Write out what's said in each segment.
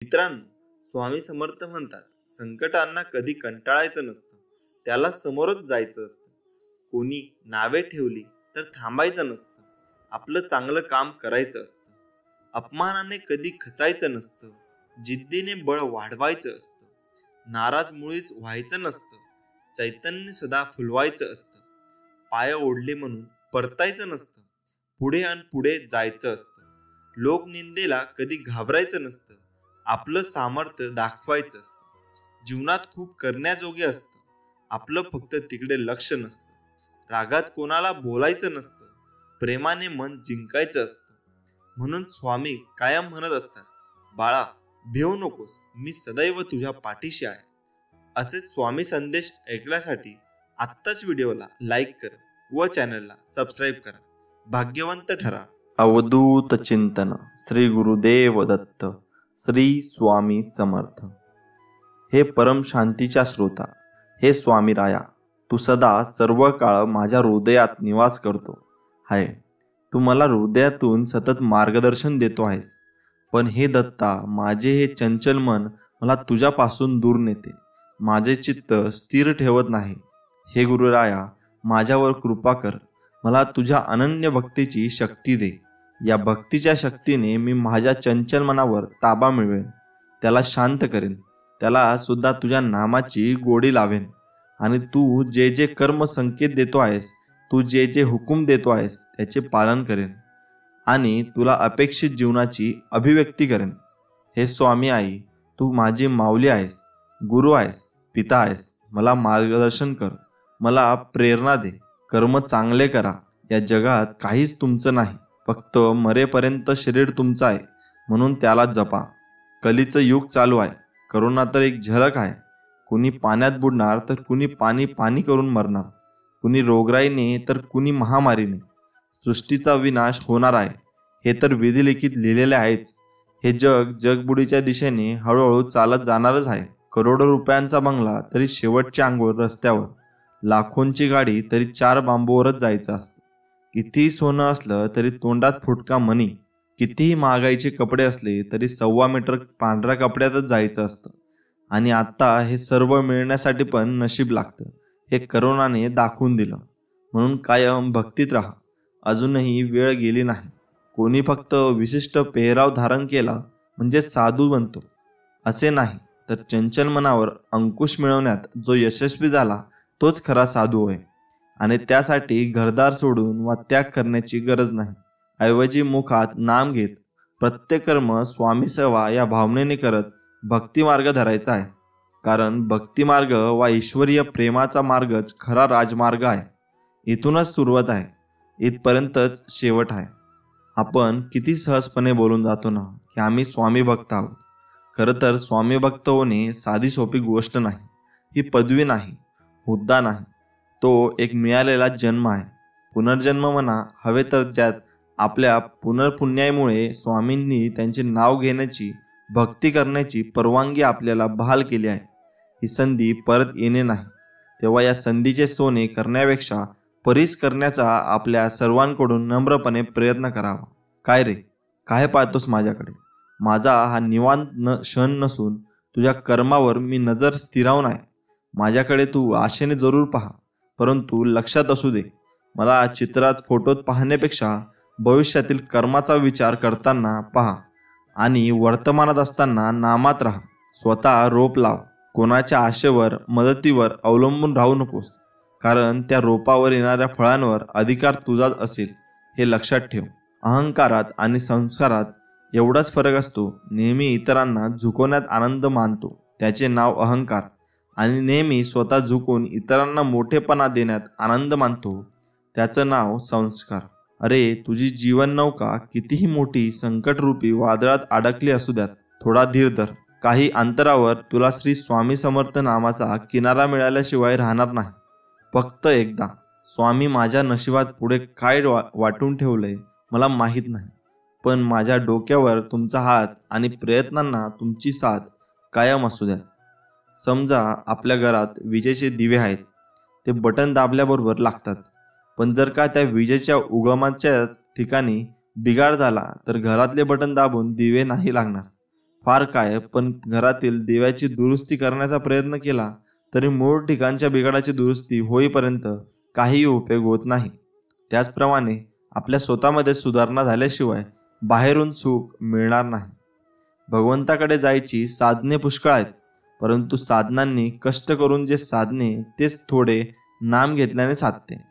मित्रांनो, स्वामी समर्थ म्हणतात, संकटांना कधी कंटाळायचं नसतं, त्याला समोरच जायचं असतं. कोणी नावे ठेवली तर थांबायचं नसतं, आपलं चांगलं काम करायचं असतं. अपमानाने कधी खचायचं नसतं, जिद्दीने बळ वाढवायचं असतं. नाराज मुळीच व्हायचं नसतं, चैतन्य सदा फुलवायचं असतं. पाय ओढले म्हणून परतायचं नसतं, पुढे आणि पुढे जायचं असतं. लोकनिंदेला कधी घाबरायचं नसतं, आपलं सामर्थ्य दाखवायचं असतं. जीवनात खूप करण्याजोगे असतं, आपलं फक्त तिकडे लक्ष नसतं. रागात कोणाला बोलायचं नसतं, प्रेमाने मन जिंकायचं असतं. म्हणून स्वामी कायम म्हणत असतात, बाळा भिवू नकोस, मी सदैव तुझ्या पाठीशी आहे. असे स्वामी संदेश ऐकण्यासाठी आत्ताच व्हिडिओला लाईक करा व चॅनलला सबस्क्राईब करा. भाग्यवंत ठरा. अवधूत चिंतन श्री गुरुदेव दत्त श्री स्वामी समर्थ. हे परम शांतीच्या श्रोता, हे स्वामी राया, तू सदा सर्व काळ माझ्या हृदयात निवास करतो आहे. तू मला हृदयातून सतत मार्गदर्शन देतो आहेस. पण हे दत्ता, माझे हे चंचल मन मला तुझ्यापासून दूर नेते, माझे चित्त स्थिर ठेवत नाही. हे गुरुराया, माझ्यावर कृपा कर, मला तुझ्या अनन्य भक्तीची शक्ती दे. या भक्तीच्या शक्तीने मी माझ्या चंचल मनावर ताबा मिळवेन, त्याला शांत करेन, त्याला सुद्धा तुझ्या नामाची गोडी लावेन. आणि तू जे जे कर्म संकेत देतो आहेस, तू जे जे हुकूम देतो आहेस, त्याचे पालन करेन आणि तुला अपेक्षित जीवनाची अभिव्यक्ती करेन. हे स्वामी आई, तू माझी माऊली आहेस, गुरु आहेस, पिता आहेस. मला मार्गदर्शन कर, मला प्रेरणा दे. कर्म चांगले करा. या जगात काहीच तुमचं नाही, फक्त मरेपर्यंत शरीर तुमचं आहे, म्हणून त्याला जपा. कलीचं युग चालू आहे, करोना तर एक झलक आहे. कुणी पाण्यात बुडणार तर कुणी पाणी पाणी करून मरणार, कुणी रोगराईने तर कुणी महामारीने. सृष्टीचा विनाश होणार आहे, हे तर विधिलिखित लिहिलेले आहेच. हे जग जगबुडीच्या दिशेने हळूहळू चालत जाणारच आहे. करोडो रुपयांचा बंगला तरी शेवटच्या अंगवर रस्त्यावर, लाखोंची गाडी तरी 4 बांबूवरच जायचं असतं. कितीही सोनं असलं तरी तोंडात फुटका मणी, कितीही महागाईचे कपडे असले तरी 1.25 मीटर पांढऱ्या कपड्यातच जायचं असतं. आणि आता हे सर्व मिळण्यासाठी पण नशीब लागतं, हे करोनाने दाखवून दिलं. म्हणून कायम भक्तीत राहा. अजूनही वेळ गेली नाही. कोणी फक्त विशिष्ट पेहराव धारण केला म्हणजे साधू बनतो असे नाही, तर चंचल मनावर अंकुश मिळवण्यात जो यशस्वी झाला तोच खरा साधू होय. आणि त्यासाठी घरदार सोडून वा त्याग करण्याची गरज नाही. ऐवजी मुखात नाम घेत प्रत्येक कर्म स्वामी सेवा या भावनेने करत भक्ती मार्ग धरायचा आहे. कारण भक्ती मार्ग वा ईश्वरीय प्रेमाचा मार्गच खरा राजमार्ग आहे. इथूनच सुरुवात आहे, इथपर्यंतच शेवट आहे. आपण किती सहजपणे बोलून जातो ना की आम्ही स्वामी भक्त आहोत. खरं तर स्वामी भक्त होणे साधी सोपी गोष्ट नाही. ही पदवी नाही, हुद्दा नाही, तो एक मिळालेला जन्म आहे. पुनर्जन्म म्हणा हवे तर, ज्यात आपल्या पुनर्पुण्यामुळे स्वामींनी त्यांचे नाव घेण्याची, भक्ती करण्याची परवानगी आपल्याला बहाल केली आहे. ही संधी परत येणे नाही. तेव्हा या संधीचे सोने करण्यापेक्षा परीस करण्याचा आपल्या सर्वांकडून नम्रपणे प्रयत्न करावा. काय रे, काय पाहतोस माझ्याकडे? माझा हा निवांत क्षण नसून तुझ्या कर्मावर मी नजर स्थिरावून आहे. माझ्याकडे तू आशेने जरूर पहा, परंतु लक्षात असू दे, मला चित्रात फोटोत पाहण्यापेक्षा भविष्यातील कर्माचा विचार करताना पहा. आणि वर्तमानात असताना नामात राहा. स्वतः रोप लाव. कोणाच्या आशेवर, मदतीवर अवलंबून राहू नकोस, कारण त्या रोपावर येणाऱ्या फळांवर अधिकार तुझाच असेल, हे लक्षात ठेव. अहंकारात आणि संस्कारात एवढाच फरक असतो. नेहमी इतरांना झुकवण्यात आनंद मानतो, त्याचे नाव अहंकार. आणि नेहमी स्वतः झुकून इतरांना मोठेपणा देण्यात आनंद मानतो, त्याचं नाव संस्कार. अरे, तुझी जीवन नौका कितीही मोठी संकटरूपी वादळात अडकली असू द्यात, थोडा धीर धर. काही अंतरावर तुला श्री स्वामी समर्थ नामाचा किनारा मिळाल्याशिवाय राहणार नाही. फक्त एकदा, स्वामी माझ्या नशिबात पुढे काय वाटून ठेवलंय मला माहीत नाही, पण माझ्या डोक्यावर तुमचा हात आणि प्रयत्नांना तुमची साथ कायम असू द्या. समजा आपल्या घरात विजेचे दिवे आहेत, ते बटन दाबल्याबरोबर लागतात. पण जर का त्या विजेच्या उगमाच्याच ठिकाणी बिघाड झाला तर घरातले बटन दाबून दिवे नाही लागणार. फार काय, पण घरातील दिव्याची दुरुस्ती करण्याचा प्रयत्न केला तरी मूळ ठिकाणच्या बिघाडाची दुरुस्ती होईपर्यंत काही उपयोग होत नाही. त्याचप्रमाणे आपल्या स्वतःमध्ये सुधारणा झाल्याशिवाय बाहेरून सुख मिळणार नाही. भगवंताकडे जायची साधने पुष्कळ आहेत, परंतु साधनांनी कष्ट करून जे साधने तेच थोडे नाम घेतल्याने साधते.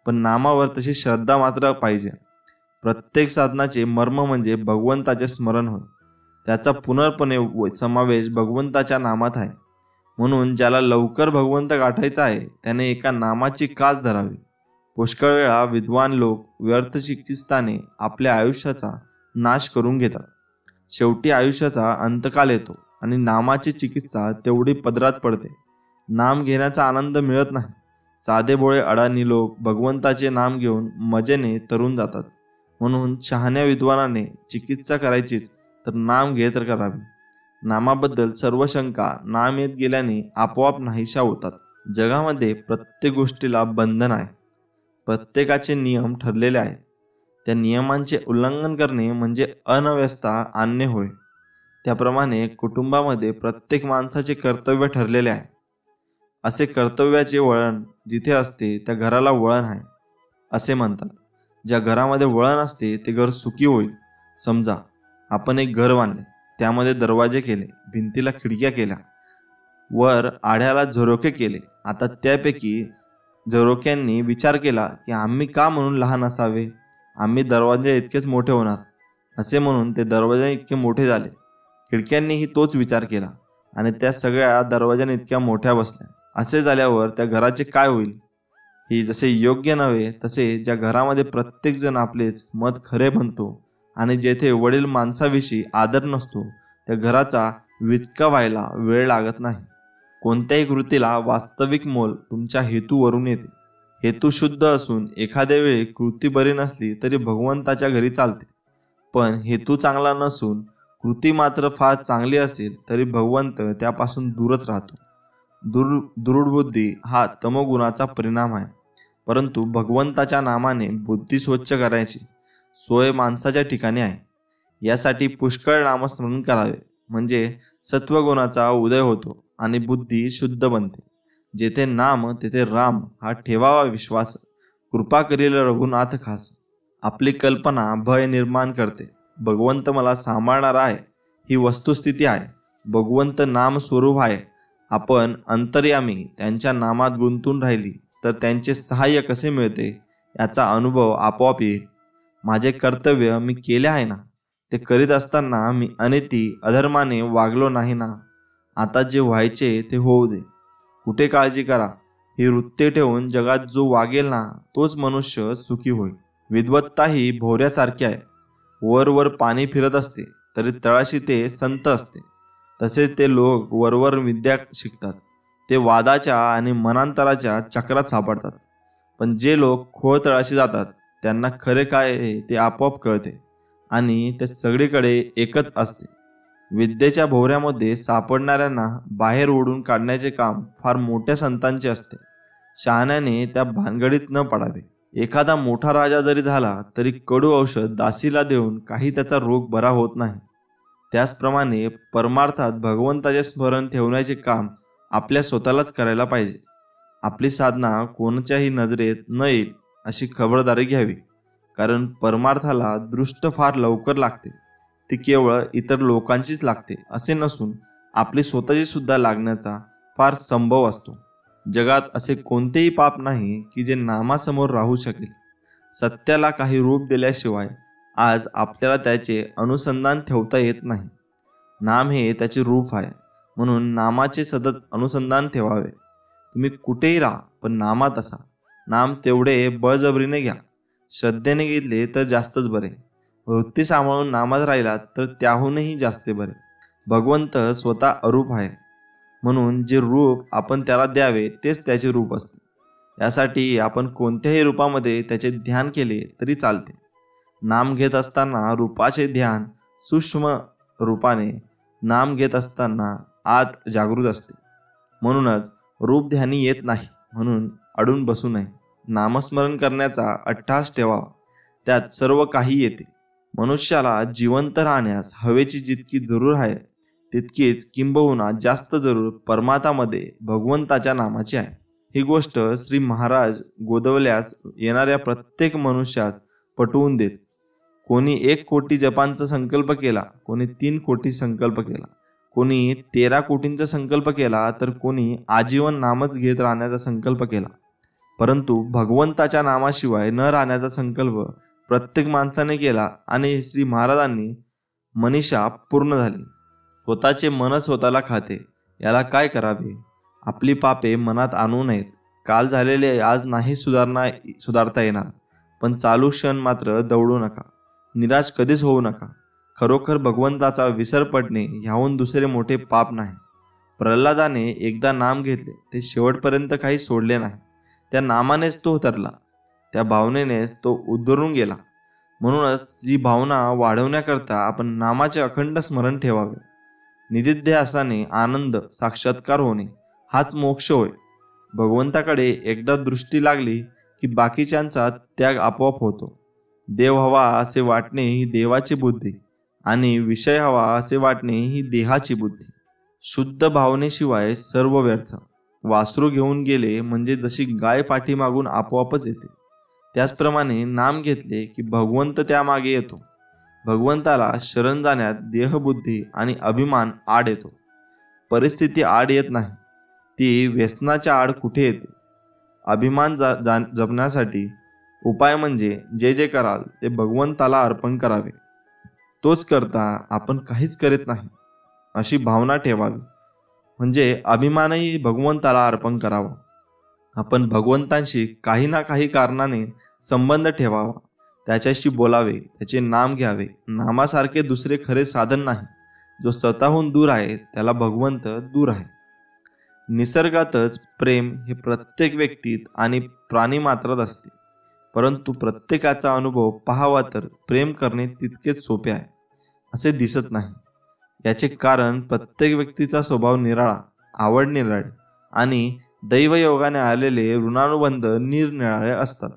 पण नामावर तशी श्रद्धा मात्र पाहिजे. प्रत्येक साधनाचे मर्म म्हणजे भगवंताचे स्मरण होय. त्याचा पूर्णपणे समावेश भगवंताच्या नामात आहे. म्हणून ज्याला लवकर भगवंत गाठायचा आहे त्याने एका नामाची कास धरावी. पुष्कळ वेळा विद्वान लोक व्यर्थ चिकित्साने आपल्या आयुष्याचा नाश करून घेतात. शेवटी आयुष्याचा अंतकाल येतो आणि नामाची चिकित्सा तेवढी पदरात पडते. नाम घेण्याचा आनंद मिळत नाही. साधे भोळे अडाणी लोक भगवंताचे नाम घेऊन मजेने तरून जातात. म्हणून शहाण्या विद्वानाने चिकित्सा करायचीच तर नाम घेत करावी. नामाबद्दल सर्व शंका नाम येत गेल्याने आपोआप नाहीशा होतात. जगामध्ये प्रत्येक गोष्टीला बंधन आहे. प्रत्येकाचे नियम ठरलेले आहेत. त्या नियमांचे उल्लंघन करणे म्हणजे अनव्यवस्था आणणे होय. त्याप्रमाणे कुटुंबामध्ये प्रत्येक माणसाचे कर्तव्य ठरलेले आहे. असे कर्तव्याचे वळण जिथे असते त्या घराला वळण आहे असे म्हणतात. ज्या घरामध्ये वळण असते ते घर सुखी होईल. समजा आपण एक घर बांधले, त्यामध्ये दरवाजे केले, भिंतीला खिडक्या केल्या, वर आढ्याला झरोके केले. आता त्यापैकी झरोक्यांनी विचार केला की आम्ही का म्हणून लहान असावे, आम्ही दरवाजे इतकेच मोठे होणार असे म्हणून ते दरवाजे इतके मोठे झाले. खिडक्यांनीही तोच विचार केला आणि त्या सगळ्या दरवाजाने इतक्या मोठ्या बसल्या. असे झाल्यावर त्या घराचे काय होईल. ही जसे योग्य नव्हे तसे ज्या घरामध्ये प्रत्येक जण आपलेच मत खरे म्हणतो आणि जेथे वडील माणसाविषयी आदर नसतो त्या घराचा वितका व्हायला वेळ लागत नाही. कोणत्याही कृतीला वास्तविक मोल तुमच्या हेतूवरून येते. हेतू शुद्ध असून एखाद्या वेळी कृती बरी नसली तरी भगवंताच्या घरी चालते. पण हेतू चांगला नसून कृती मात्र फार चांगली असेल तरी भगवंत त्यापासून दूरच राहतो. दुर्बुद्धी हा तमोगुणाचा परिणाम आहे. परंतु भगवंताच्या नामाने बुद्धी स्वच्छ करायची सोय माणसाच्या ठिकाणी आहे. यासाठी पुष्कळ नामस्मरण करावे म्हणजे सत्वगुणाचा उदय होतो आणि बुद्धी शुद्ध बनते. जेथे नाम तेथे राम हा ठेवावा विश्वास. कृपा करील रघुनाथ खास. आपली कल्पना भय निर्माण करते. भगवंत मला सांभाळणार आहे ही वस्तुस्थिती आहे. भगवंत नाम स्वरूप आहे. आपण अंतर्यामी त्यांच्या नामात गुंतून राहिली तर त्यांचे सहाय्य कसे मिळते याचा अनुभव आपोआप येईल. माझे कर्तव्य मी केले आहे ना, ते करीत असताना मी अनिती अधर्माने वागलो नाही ना. आता जे व्हायचे ते होऊ दे. कुठे काळजी करा. ही वृत्ती ठेवून जगात जो वागेल ना तोच मनुष्य सुखी होईल. विद्वत्ता ही भोवऱ्यासारखी आहे. वर वर पाणी फिरत असते तरी तळाशी ते संत असते. तसेच ते लोक वरवर विद्या शिकतात ते वादाच्या आणि मनांतराच्या चक्रात सापडतात. पण जे लोक खोल तळाशी जातात त्यांना खरे काय आहे ते आपोआप कळते आणि ते सगळीकडे एकच असते. विद्येच्या भोवऱ्यामध्ये सापडणाऱ्यांना बाहेर ओढून काढण्याचे काम फार मोठ्या संतांचे असते. शहाण्याने त्या भानगडीत न पडावे. एखादा मोठा राजा जरी झाला तरी कडू औषध दासीला देऊन काही त्याचा रोग बरा होत नाही. त्याचप्रमाणे परमार्थात भगवंताचे स्मरण ठेवण्याचे काम आपल्या स्वतःलाच करायला पाहिजे. आपली साधना कोणाच्याही नजरेत न येईल अशी खबरदारी घ्यावी. कारण परमार्थाला दृष्ट फार लवकर लागते. ती केवळ इतर लोकांचीच लागते असे नसून आपली स्वतःची सुद्धा लागण्याचा फार संभव असतो. जगात असे कोणतेही पाप नाही की जे नामासमोर राहू शकेल. सत्याला काही रूप दिल्याशिवाय आज आपल्याला त्याचे अनुसंधान ठेवता येत नाही. नाम हे त्याचे रूप आहे. म्हणून नामाचे सतत अनुसंधान ठेवावे. तुम्ही कुठेही राहा पण नामात असा. नाम तेवढे बळजबरीने घ्या. श्रद्धेने घेतले तर जास्तच बरे. वृत्ती सांभाळून नामात राहिलात तर त्याहूनही जास्त बरे. भगवंत स्वतः अरूप आहे. म्हणून जे रूप आपण त्याला द्यावे तेच त्याचे रूप असते. यासाठी आपण कोणत्याही रूपामध्ये त्याचे ध्यान केले तरी चालते. नाम घेत असताना रूपाचे ध्यान सूक्ष्म रूपाने, नाम घेत असताना आत जागृत असते. म्हणूनच रूप ध्यानी येत नाही म्हणून अडून बसू नये. नामस्मरण करण्याचा अट्टहास ठेवावा. त्यात सर्व काही येते. मनुष्याला जिवंत राहण्यास हवेची जितकी जरूर आहे तितकीच किंबहुना जास्त जरूर परमार्थामध्ये भगवंताच्या नामाची आहे. ही गोष्ट श्री महाराज गोदवल्यास येणाऱ्या प्रत्येक मनुष्यास पटवून देत. कोणी 1 कोटी जपांचा संकल्प केला, कोणी 3 कोटी संकल्प केला, कोणी 13 कोटींचा संकल्प केला, तर कोणी आजीवन नामच घेत राहण्याचा संकल्प केला. परंतु भगवंताच्या नामाशिवाय न राहण्याचा संकल्प प्रत्येक माणसाने केला आणि श्री महाराजांनी मनीषा पूर्ण झाली. स्वतःचे मन स्वतःला खाते, याला काय करावे? आपली पापे मनात आणू नयेत. काल झालेले आज नाही सुधारता येणार, पण चालू क्षण मात्र दौडू नका. निराश कधीच होऊ नका. खरोखर भगवंताचा विसर पडणे ह्याहून दुसरे मोठे पाप नाही. प्रल्हादाने एकदा नाम घेतले, ते शेवटपर्यंत काही सोडले नाही. त्या नामानेच तो उतरला, त्या भावनेनेच तो उद्धरून गेला. म्हणूनच ही भावना वाढवण्याकरता आपण नामाचे अखंड स्मरण ठेवावे. निदिध्यासाने आनंद साक्षात्कार होणे हाच मोक्ष होय. भगवंताकडे एकदा दृष्टी लागली की बाकीच्यांचा त्याग आपोआप होतो. देव हवा असे वाटणे ही देवाची बुद्धी आणि विषय हवा असे वाटणे ही देहाची बुद्धी. शुद्ध भावनेशिवाय सर्व व्यर्थ. वासरू घेऊन गेले म्हणजे जशी गाय पाठीमागून आपोआपच येते, त्याचप्रमाणे नाम घेतले की भगवंत त्यामागे येतो. भगवंताला शरण जाण्यात देहबुद्धी आणि अभिमान आड येतो. परिस्थिती आड येत नाही, ती व्यसनाच्या आड कुठे येते. अभिमान जपण्यासाठी उपाय म्हणजे जे जे कराल ते भगवंताला अर्पण करावे. तोच करता आपण काहीच करीत नाही अशी भावना ठेवावी, म्हणजे अभिमानही भगवंताला अर्पण करावा. आपण भगवंतांशी काही ना काही कारणाने संबंध ठेवावा, त्याच्याशी बोलावे, त्याचे नाम घ्यावे. नामासारखे दुसरे खरे साधन नाही. जो स्वतःहून दूर आहे त्याला भगवंत दूर आहे. निसर्गातच प्रेम हे प्रत्येक व्यक्तीत आणि प्राणी मात्रात असते, परंतु प्रत्येकाचा अनुभव पाहावा तर प्रेम करणे तितकेच सोपे आहे असे दिसत नाही. याचे कारण प्रत्येक व्यक्तीचा स्वभाव निराळा, आवड निराळी आणि दैवयोगाने आलेले ऋणानुबंध निरनिराळे असतात.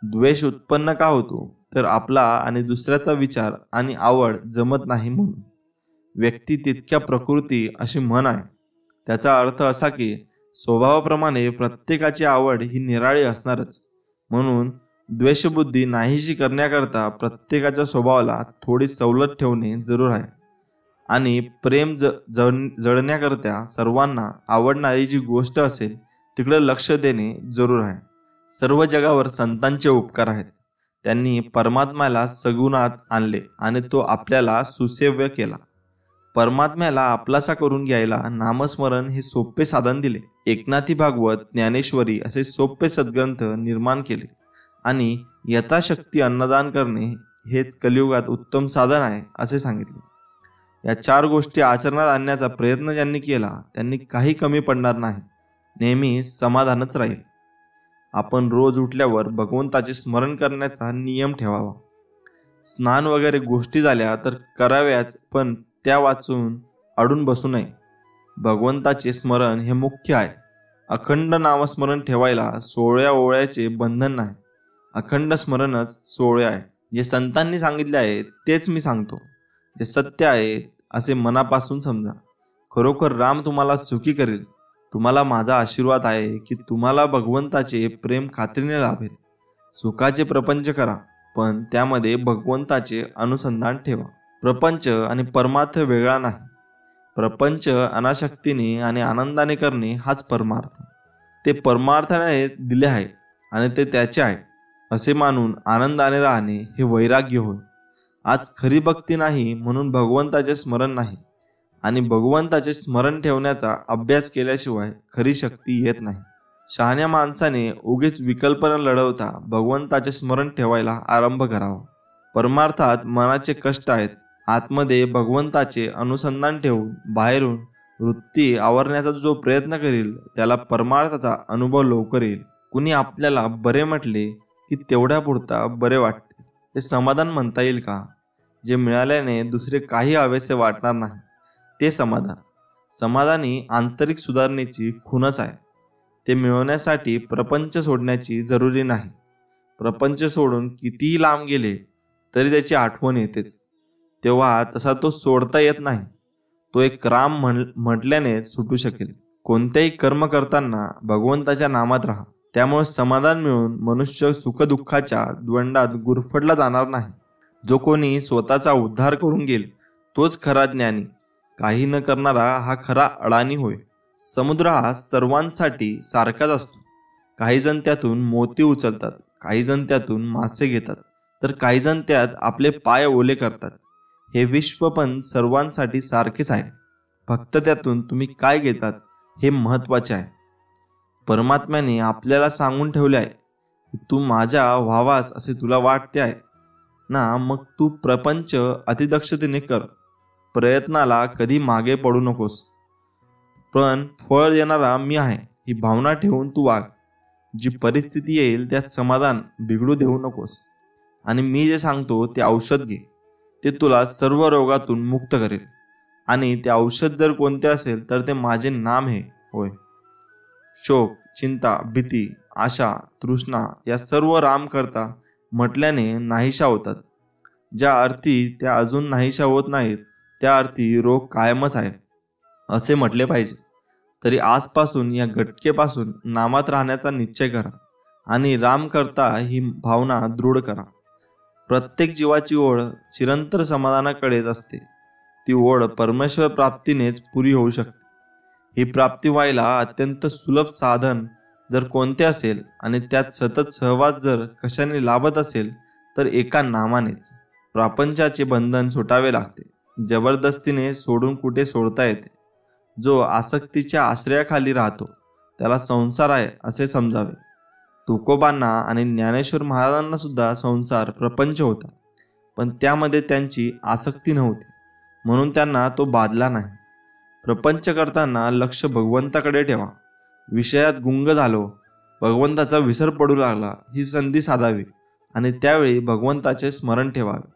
द्वेष उत्पन्न का होतो? तर आपला आणि दुसऱ्याचा विचार आणि आवड जमत नाही म्हणून. व्यक्ती तितक्या प्रकृती अशी म्हण आहे. त्याचा अर्थ असा की स्वभावाप्रमाणे प्रत्येकाची आवड ही निराळी असणारच. म्हणून द्वेषबुद्धी नाहीशी करण्याकरता प्रत्येकाच्या स्वभावाला थोडी सवलत ठेवणे जरूर आहे आणि प्रेम जळण्याकरता सर्वांना आवडणारी जी गोष्ट असेल तिकडे लक्ष देणे जरूर आहे. सर्व जगावर संतांचे उपकार आहेत. त्यांनी परमात्म्याला सगुणात आणले आणि तो आपल्याला सुसेव्य केला. परमात्म्याला आपलासा करून घ्यायला नामस्मरण हे सोपे साधन दिले. एकनाथी भागवत, ज्ञानेश्वरी असे सोपे सद्ग्रंथ निर्माण केले आणि यथाशक्ती अन्नदान करणे हेच कलियुगात उत्तम साधन आहे असे सांगितले. या 4 गोष्टी आचरणात आणण्याचा प्रयत्न ज्यांनी केला त्यांनी काही कमी पडणार नाही, नेहमी समाधानच राहील. आपण रोज उठल्यावर भगवंताचे स्मरण करण्याचा नियम ठेवावा. स्नान वगैरे गोष्टी झाल्या तर कराव्याच, पण त्या वाचून अडून बसू नये. भगवंताचे स्मरण हे मुख्य आहे. अखंड नामस्मरण ठेवायला 16 ओळ्याचे बंधन नाही. अखंड स्मरणच 16 आहे. जे संतांनी सांगितले आहे तेच मी सांगतो. जे सत्य आहे असे मनापासून समजा. खरोखर राम तुम्हाला सुखी करेल. तुम्हाला माझा आशीर्वाद आहे की तुम्हाला भगवंताचे प्रेम खात्रीने लाभेल. सुखाचे प्रपंच करा, पण त्यामध्ये भगवंताचे अनुसंधान ठेवा. प्रपंच आणि परमार्थ वेगळा नाही. प्रपंच अनासक्तीने आणि आनंदाने करणे हाच परमार्थ. ते परमार्थाने दिले आहे आणि ते त्याचे आहे असे मानून आनंदाने राहणे हे वैराग्य होय. आज खरी भक्ती नाही म्हणून भगवंताचे स्मरण नाही, आणि भगवंताचे स्मरण ठेवण्याचा अभ्यास केल्याशिवाय खरी शक्ती येत नाही. शहाण्या माणसाने उगीच विकल्पना लढवता भगवंताचे स्मरण ठेवायला आरंभ करावा. परमार्थात मनाचे कष्ट आहेत. आतमध्ये भगवंताचे अनुसंधान ठेवून बाहेरून वृत्ती आवरण्याचा जो प्रयत्न करील त्याला परमार्थाचा अनुभव लवकर येईल. कुणी आपल्याला बरे म्हटले की तेवढ्या पुरता बरे वाटते, हे समाधान म्हणता येईल का? जे मिळाल्याने दुसरे काही हवेसे वाटणार नाही ते समाधान. समाधानी आंतरिक सुधारणेची खूणच आहे. ते मिळवण्यासाठी प्रपंच सोडण्याची जरुरी नाही. प्रपंच सोडून कितीही लांब गेले तरी त्याची आठवण येतेच. तेव्हा तसा तो सोडता येत नाही. तो एक राम म्हटल्याने सुटू शकेल. कोणतेही कर्म करताना भगवंताच्या नामात राहा. त्यामुळे समाधान मिळून मनुष्य सुखदुःखाच्या द्वंद्वात गुरफटला जाणार नाही. जो कोणी स्वतःचा उद्धार करून घेईल तोच खरा ज्ञानी. काही न करणारा हा खरा अडाणी होय. समुद्र हा सर्वांसाठी सारखाच असतो. काही जण त्यातून मोती उचलतात, काही जण त्यातून मासे घेतात, तर काही जण त्यात आपले पाय ओले करतात. हे विश्व पण सर्वांसाठी सारखेच आहे. फक्त त्यातून तुम्ही काय घेतात हे महत्वाचे आहे. परमात्म्याने आपल्याला सांगून ठेवले आहे की तू माझ्या व्हावास असे तुला वाटते आहे ना, मग तू प्रपंच अतिदक्षतेने कर. प्रयत्नाला कधी मागे पडू नकोस. पण फळ देणारा मी आहे ही भावना ठेवून तू वाग. जी परिस्थिती येईल त्यात समाधान बिघडू देऊ नकोस. आणि मी जे सांगतो ते औषध घे. ते तुला सर्व रोगातून मुक्त करेल. आणि ते औषध जर कोणते असेल तर ते माझे नाम हे होय. शोक, चिंता, भीती, आशा, तृष्णा या सर्व राम करता म्हटल्याने नाहीशा होतात. ज्या अर्थी त्या अजून नाहीशा होत नाहीत त्या अर्थी रोग कायमच आहे असे म्हटले पाहिजे. तरी आजपासून या घटकेपासून नामात राहण्याचा निश्चय करा आणि राम करता ही भावना दृढ करा. प्रत्येक जीवाची ओढ चिरंतर समाधानाकडेच असते. ती ओढ परमेश्वर प्राप्तीनेच पुरी होऊ शकते. ही प्राप्ती व्हायला अत्यंत सुलभ साधन जर कोणते असेल आणि त्यात सतत सहवास जर कशाने लाभत असेल तर एका नामानेच. प्रापंचाचे बंधन सुटावे लागते. जबरदस्तीने सोडून कुठे सोडता येते. जो आसक्तीच्या आश्रयाखाली राहतो त्याला संसार आहे असे समजावे. तुकोबांना आणि ज्ञानेश्वर महाराजांना सुद्धा संसार प्रपंच होता, पण त्यामध्ये त्यांची आसक्ती नव्हती म्हणून त्यांना तो बाधला नाही. प्रपंच करताना लक्ष भगवंताकडे ठेवा. विषयात गुंग झालो, भगवंताचा विसर पडू लागला ही संधी साधावी आणि त्यावेळी भगवंताचे स्मरण ठेवावे.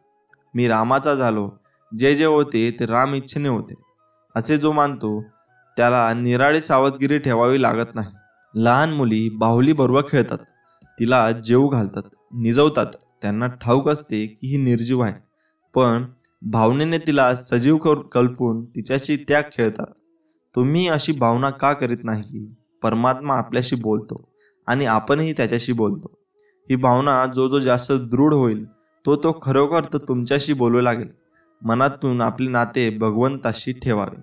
मी रामाचा झालो, जे जे होते ते राम इच्छेने होते असे जो मानतो त्याला निराळी सावधगिरी ठेवावी लागत नाही. लहान मुली बाहुली बरोबर खेळतात, तिला जेवू घालतात, निजवतात. त्यांना ठाऊक असते की ही निर्जीव आहे, पण भावनेने तिला सजीव कल्पून तिच्याशी त्या खेळतात. तुम्ही अशी भावना का करीत नाही? परमात्मा आपल्याशी बोलतो आणि आपणही त्याच्याशी बोलतो. ही भावना जो जो जास्त दृढ होईल तो तो खरोखर तर तुमच्याशी बोलू लागेल. मनातून आपले नाते भगवंताशी ठेवावे.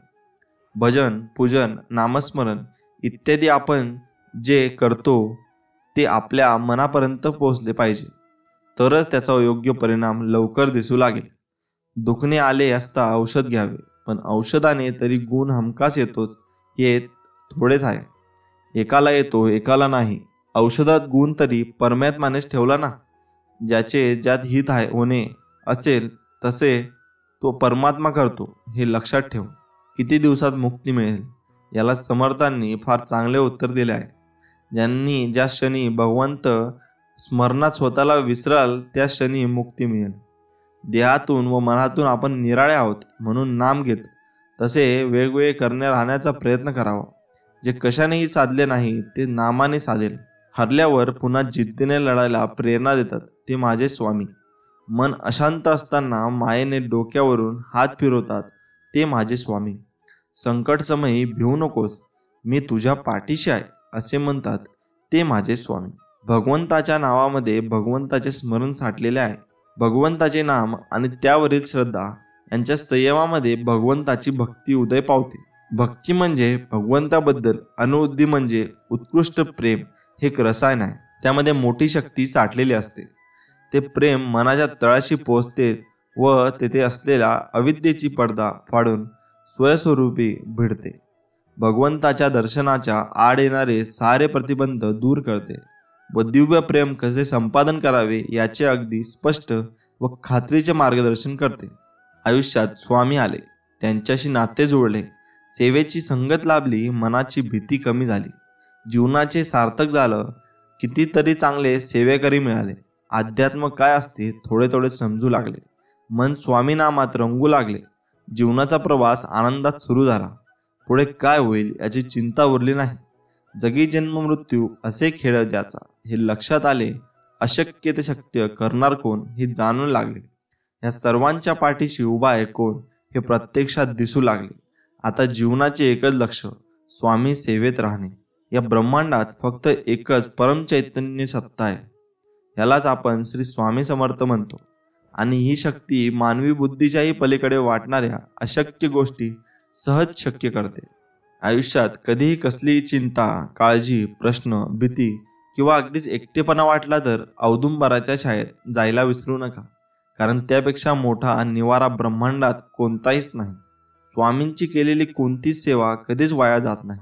भजन, पूजन, नामस्मरण इत्यादी आपण जे करतो ते आपल्या मनापर्यंत पोहोचले पाहिजे, तरच त्याचा योग्य परिणाम लवकर दिसू लागेल. दुखणे आले असता औषध घ्यावे, पण औषधाने तरी गुण हमखास येतोच हे थोडेच आहे. एकाला येतो एकाला नाही. औषधात गुण तरी परमात्म्यानेच ठेवला ना. ज्याचे ज्यात हित होणे असेल तसे तो परमात्मा करतो हे लक्षात ठेव. किती दिवसात मुक्ती मिळेल? याला समर्थांनी फार चांगले उत्तर दिले आहे. ज्यांनी ज्या क्षणी भगवंत स्मरणात स्वतःला विसराल त्या क्षणी मुक्ती मिळेल. देहातून व मनातून आपण निराळे आहोत म्हणून नाम घेत तसे वेगवेगळे करणे राहण्याचा प्रयत्न करावा. जे कशानेही साधले नाही ते नामाने साधेल. हरल्यावर पुन्हा जिद्दीने लढायला प्रेरणा देतात ते माझे स्वामी. मन अशांत असताना मायेने डोक्यावरून हात फिरवतात ते माझे स्वामी. संकट समयी भिवू नकोस, मी तुझ्या पाठीशी आहे असे म्हणतात ते माझे स्वामी. भगवंताच्या नावामध्ये भगवंताचे स्मरण साठलेले आहे. भगवंताचे नाम आणि त्यावरील श्रद्धा यांच्या संयमामध्ये भगवंताची भक्ती उदय पावते. भक्ती म्हणजे भगवंताबद्दल, अनुवृत्ती म्हणजे उत्कृष्ट प्रेम हे एक रसायन आहे. त्यामध्ये मोठी शक्ती साठलेली असते. ते प्रेम मनाच्या तळाशी पोहोचते व तेथे असलेला अविद्येची पडदा फाडून स्वयंस्वरूपी भिडते. भगवंताच्या दर्शनाच्या आड येणारे सारे प्रतिबंध दूर करते व दिव्य प्रेम कसे संपादन करावे याचे अगदी स्पष्ट व खात्रीचे मार्गदर्शन करते. आयुष्यात स्वामी आले, त्यांच्याशी नाते जोडले, सेवेची संगत लाभली, मनाची भीती कमी झाली, जीवनाचे सार्थक झालं. कितीतरी चांगले सेवेकरी मिळाले. अध्यात्म काय असते थोडे थोडे समजू लागले. मन स्वामी नामात रंगू लागले. जीवनाचा प्रवास आनंदात सुरू झाला. पुढे काय होईल याची चिंता उरली नाही. जगी जन्म मृत्यू असे खेळ ज्याचा हे लक्षात आले. अशक्य ते शक्य करणार कोण हे जाणून लागले. या सर्वांच्या पाठीशी उभा आहे कोण हे प्रत्यक्षात दिसू लागले. आता जीवनाचे एकच लक्ष स्वामी सेवेत राहणे. या ब्रह्मांडात फक्त एकच परमचैतन्य सत्ता आहे. यालाच आपण श्री स्वामी समर्थ म्हणतो. आणि ही शक्ती मानवी बुद्धीच्याही पलीकडे वाटणाऱ्या अशक्य गोष्टी सहज शक्य करते. आयुष्यात कधीही कसलीही चिंता, काळजी, प्रश्न, भीती किंवा अगदीच एकटेपणा वाटला तर औदुंबराच्या छायेत जायला विसरू नका. कारण त्यापेक्षा मोठा निवारा ब्रह्मांडात कोणताहीच नाही. स्वामींची केलेली कोणतीच सेवा कधीच वाया जात नाही.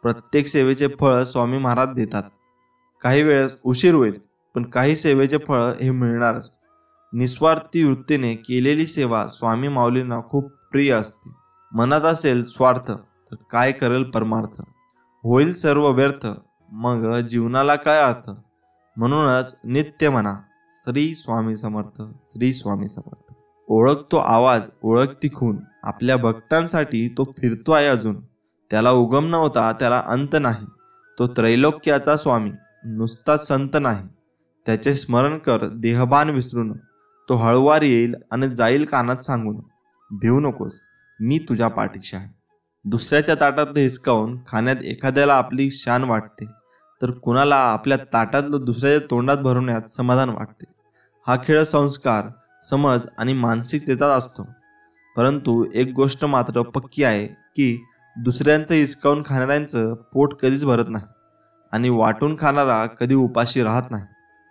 प्रत्येक सेवेचे फळ स्वामी महाराज देतात. काही वेळेस उशीर होईल, पण काही सेवेचे फळ हे मिळणारच. निस्वार्थी वृत्तीने केलेली सेवा स्वामी माऊलींना खूप प्रिय असते. मनात असेल स्वार्थ तर काय करेल परमार्थ, होईल सर्व व्यर्थ, मग जीवनाला काय अर्थ. म्हणूनच नित्य म्हणा श्री स्वामी समर्थ, श्री स्वामी समर्थ. ओळखतो आवाज, ओळखती खून, आपल्या भक्तांसाठी तो फिरतो आहे अजून. त्याला उगम नव्हता, त्याला अंत नाही. तो त्रैलोक्याचा स्वामी, नुसताच संत नाही. त्याचे स्मरण कर देहभान विसरून. तो हळूवार येईल आणि जाईल कानात सांगून, भिवू नकोस, मी तुझ्या पाठीशी आहे. दुसऱ्याच्या ताटातलं हिसकावून खाण्यात एखाद्याला आपली शान वाटते, तर कुणाला आपल्या ताटातलं दुसऱ्याच्या तोंडात भरवण्यात समाधान वाटते. हा खेळ संस्कार, समज आणि मानसिकतेचा असतो. परंतु एक गोष्ट मात्र पक्की आहे की दुसऱ्यांचं हिसकावून खाणाऱ्यांचं पोट कधीच भरत नाही आणि वाटून खाणारा कधी उपाशी राहत नाही.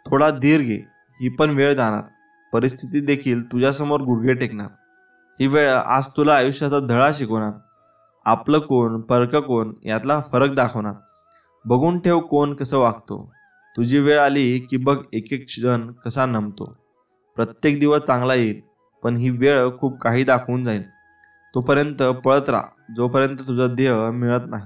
थोडा धीर घे, ही पण वेळ जाणार. परिस्थिती देखील तुझ्यासमोर गुडघे टेकणार. ही वेळ आज तुला आयुष्याचा धडा शिकवणार. आपलं कोण, परकं कोण यातला फरक दाखवणार. बघून ठेव कोण कसं वागतो. तुझी वेळ आली की बघ एक एक क्षण कसा नमतो. प्रत्येक दिवस चांगला येईल, पण ही वेळ खूप काही दाखवून जाईल. तोपर्यंत पळत राहा, जोपर्यंत तुझा देह मिळत नाही.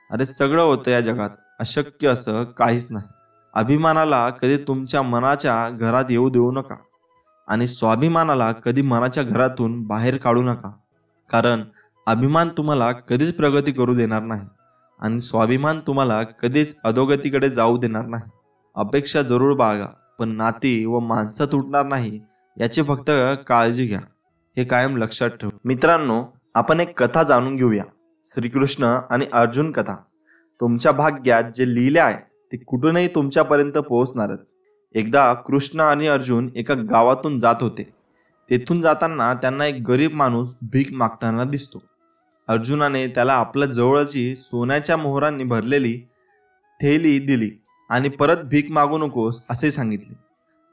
अरे सगळं होतं या जगात, अशक्य असं काहीच नाही. अभिमानाला कधी तुमच्या मनाच्या घरात येऊ देऊ नका आणि स्वाभिमानाला कधी मनाच्या घरातून बाहेर काढू नका. कारण अभिमान तुम्हाला कधीच प्रगती करू देणार नाही आणि स्वाभिमान तुम्हाला कधीच अधोगतीकडे जाऊ देणार नाही. अपेक्षा जरूर बाळगा, पण नाती व माणसं तुटणार नाही याची फक्त काळजी घ्या. हे कायम लक्षात ठेव. मित्रांनो, आपण एक कथा जाणून घेऊया. श्रीकृष्ण आणि अर्जुन कथा. तुमच्या भाग्यात जे लिहिले आहे ते कुठूनही तुमच्यापर्यंत पोहोचणारच. एकदा कृष्ण आणि अर्जुन एका गावातून जात होते. तेथून जाताना त्यांना एक गरीब माणूस भीक मागताना दिसतो. अर्जुनाने त्याला आपल्या जवळची सोन्याच्या मोहरांनी भरलेली थैली दिली आणि परत भीक मागू नकोस असे सांगितले.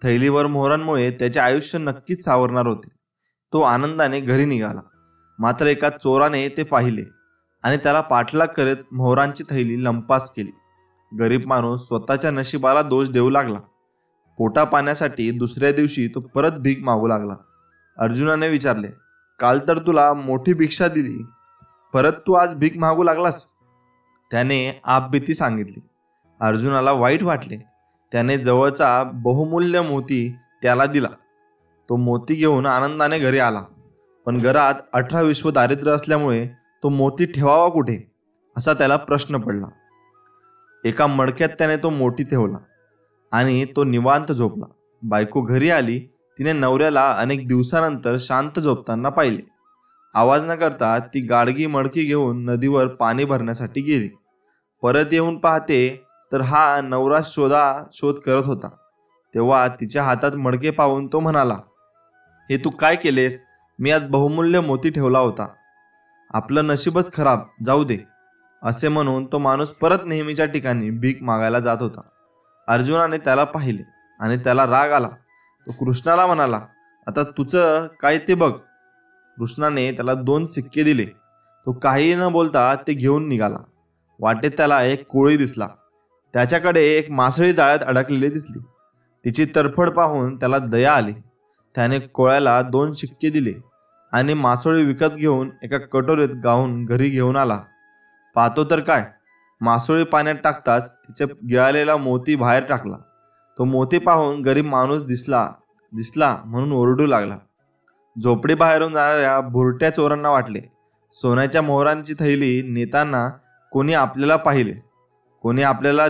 थैलीवर मोहरांमुळे त्याचे आयुष्य नक्कीच सावरणार होते. तो आनंदाने घरी निघाला. मात्र एका चोराने ते पाहिले आणि त्याला पाठलाग करत मोहरांची थैली लंपास केली. गरीब माणूस स्वतःच्या नशिबाला दोष देऊ लागला. पोटा पाण्यासाठी दुसऱ्या दिवशी तो परत भीक मागू लागला. अर्जुनाने विचारले, काल तर तुला मोठी भिक्षा दिली, परत तू आज भीक मागू लागलास? त्याने आपबीती सांगितली. अर्जुनाला वाईट वाटले. त्याने जवळचा बहुमूल्य मोती त्याला दिला. तो मोती घेऊन आनंदाने घरी आला. पण घरात 18 विश्व दारिद्र्य असल्यामुळे तो मोती ठेवावा कुठे असा त्याला प्रश्न पडला. एका मडक्यात त्याने तो मोती ठेवला आणि तो निवांत झोपला. बायको घरी आली. तिने नवऱ्याला अनेक दिवसानंतर शांत झोपताना पाहिले. आवाज न करता ती गाडगी मडकी घेऊन नदीवर पाणी भरण्यासाठी गेली. परत येऊन पाहते तर हा नवरा शोध करत होता. तेव्हा तिच्या हातात मडके पाहून तो म्हणाला, हे तू काय केलेस? मी आज बहुमूल्य मोती ठेवला होता. आपलं नशीबच खराब, जाऊ दे. असे म्हणून तो माणूस परत नेहमीच्या ठिकाणी भीक मागायला जात होता. अर्जुनाने त्याला पाहिले आणि त्याला राग आला. तो कृष्णाला म्हणाला, आता तुझं काय ते बघ. कृष्णाने त्याला 2 सिक्के दिले. तो काही न बोलता ते घेऊन निघाला. वाटेत त्याला एक कोळी दिसला. त्याच्याकडे एक मासळी जाळ्यात अडकलेली दिसली. तिची तरफड पाहून त्याला दया आली. त्याने कोळ्याला 2 शिक्के दिले आणि मासोळी विकत घेऊन एका कटोरीत गाऊन घरी घेऊन आला. पाहतो तर काय, मासोळी पाण्यात टाकताच तिचे गिळालेला मोती बाहेर टाकला. तो मोती पाहून गरीब माणूस दिसला म्हणून ओरडू लागला. झोपडी बाहेरून जाणाऱ्या भुरट्या चोरांना वाटले, सोन्याच्या मोहरांची थैली नेताना कोणी आपल्याला पाहिले. कोणी आपल्याला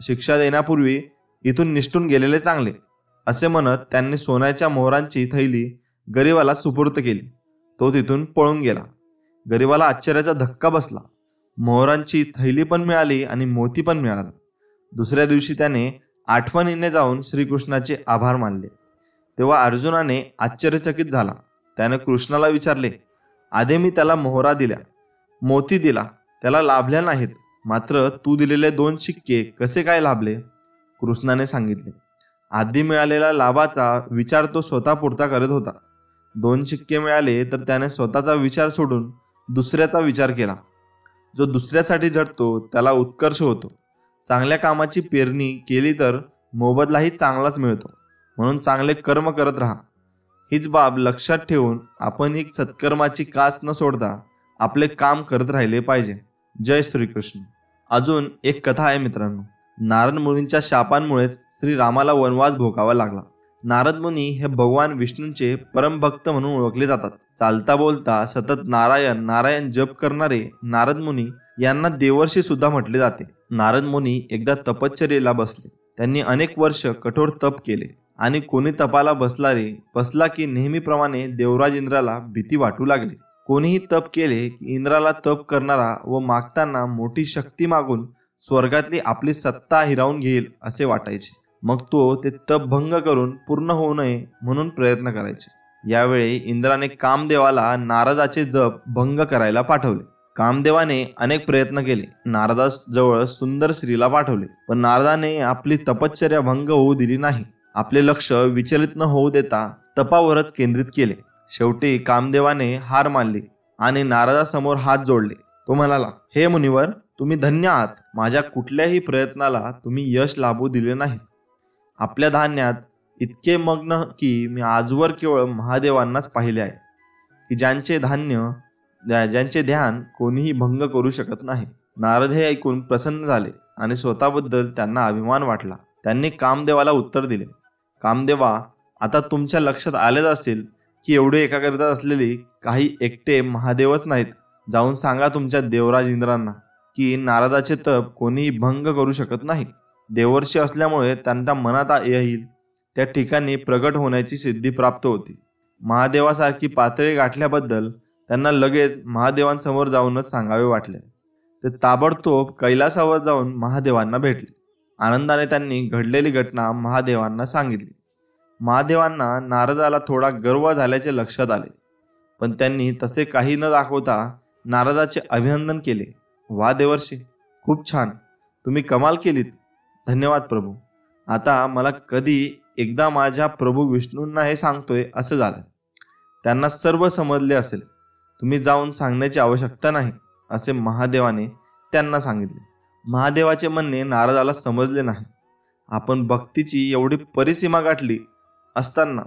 शिक्षा देण्यापूर्वी इथून निष्ठून गेलेले चांगले असे म्हणत त्यांनी सोन्याच्या मोहरांची थैली गरिबाला सुपूर्त केली. तो तिथून पळून गेला. गरीबाला आश्चर्याचा धक्का बसला. मोहरांची थैली पण मिळाली आणि मोती पण मिळाला. दुसऱ्या दिवशी त्याने आठवणीने जाऊन श्रीकृष्णाचे आभार मानले. तेव्हा अर्जुनाने आश्चर्यचकित झाला. त्याने कृष्णाला विचारले, आधी मी त्याला मोहरा दिल्या, मोती दिला, त्याला लाभल्या नाहीत, मात्र तू दिलेले 2 शिक्के कसे काय लाभले? कृष्णाने सांगितले, आधी मिळालेला लाभाचा विचार तो स्वतः पुरता करत होता. 2 शिक्के मिळाले तर त्याने स्वतःचा विचार सोडून दुसऱ्याचा विचार केला. जो दुसऱ्यासाठी झटतो त्याला उत्कर्ष होतो. चांगल्या कामाची पेरणी केली तर मोबदलाही चांगलाच मिळतो. म्हणून चांगले कर्म करत राहा. हीच बाब लक्षात ठेवून आपण ही सत्कर्माची कास न सोडता आपले काम करत राहिले पाहिजे. जय श्रीकृष्ण. अजून एक कथा आहे मित्रांनो. नारद मुनींच्या शापांमुळेच श्रीरामाला वनवास भोगावा लागला. नारद मुनी हे भगवान विष्णूंचे परमभक्त म्हणून ओळखले जातात. चालता बोलता सतत नारायण नारायण जप करणारे नारद मुनी यांना देवर्षी सुद्धा म्हटले जाते. नारद मुनी एकदा तपश्चर्येला बसले. त्यांनी अनेक वर्ष कठोर तप केले आणि कोणी तपाला बसला की नेहमीप्रमाणे देवराज इंद्राला भीती वाटू लागली. कोणीही तप केले की इंद्राला तप करणारा व मागताना मोठी शक्ती मागून स्वर्गातली आपली सत्ता हिरावून घेईल असे वाटायचे. मग तो ते तप भंग करून पूर्ण होऊ नये म्हणून प्रयत्न करायचे. यावेळी इंद्राने कामदेवाला नारदाचे जप भंग करायला पाठवले. कामदेवाने अनेक प्रयत्न केले. नारदाजवळ सुंदर स्त्रीला पाठवले, पण नारदाने आपली तपश्चर्या भंग होऊ दिली नाही. आपले लक्ष विचलित न होऊ देता तपावरच केंद्रित केले. शेवटी कामदेवाने हार मानली आणि नारदासमोर हात जोडले. तो म्हणाला, हे मुनिवर, तुम्ही धन्य आहात. माझ्या कुठल्याही प्रयत्नाला तुम्ही यश लाभू दिले नाही. आपल्या धान्यात इतके मग्न की मी आजवर केवळ महादेवांनाच पाहिले आहे की ज्यांचे ध्यान कोणीही भंग करू शकत नाही. नारद हे ऐकून प्रसन्न झाले आणि स्वतःबद्दल त्यांना अभिमान वाटला. त्यांनी कामदेवाला उत्तर दिले, कामदेवा, आता तुमच्या लक्षात आलेच असेल की एवढे एकाग्रता असलेली काही एकटे महादेवच नाहीत. जाऊन सांगा तुमच्या देवराज इंद्रांना की नारदाचे तप कोणीही भंग करू शकत नाही. देवर्षी असल्यामुळे त्यांच्या मनात येईल त्या ठिकाणी प्रगट होण्याची सिद्धी प्राप्त होती. महादेवासारखी पातळी गाठल्याबद्दल त्यांना लगेच महादेवांसमोर जाऊनच सांगावे वाटले. ते ताबडतोब कैलासावर जाऊन महादेवांना भेटले. आनंदाने त्यांनी घडलेली घटना महादेवांना सांगितली. महादेवांना नारदाला थोडा गर्व झाल्याचे लक्षात आले, पण त्यांनी तसे काही न दाखवता नारदाचे अभिनंदन केले. वा देवर्षी, खूप छान, तुम्ही कमाल केलीत. धन्यवाद प्रभू. आता मला कधी एकदा माझ्या प्रभू विष्णूंना हे सांगतोय असं झालं. त्यांना सर्व समजले असेल. तुम्ही जाऊन सांगण्याची आवश्यकता नाही असे महादेवाने त्यांना सांगितले. महादेवाचे म्हणणे नारदाला समजले नाही. आपण भक्तीची एवढी परिसीमा गाठली असताना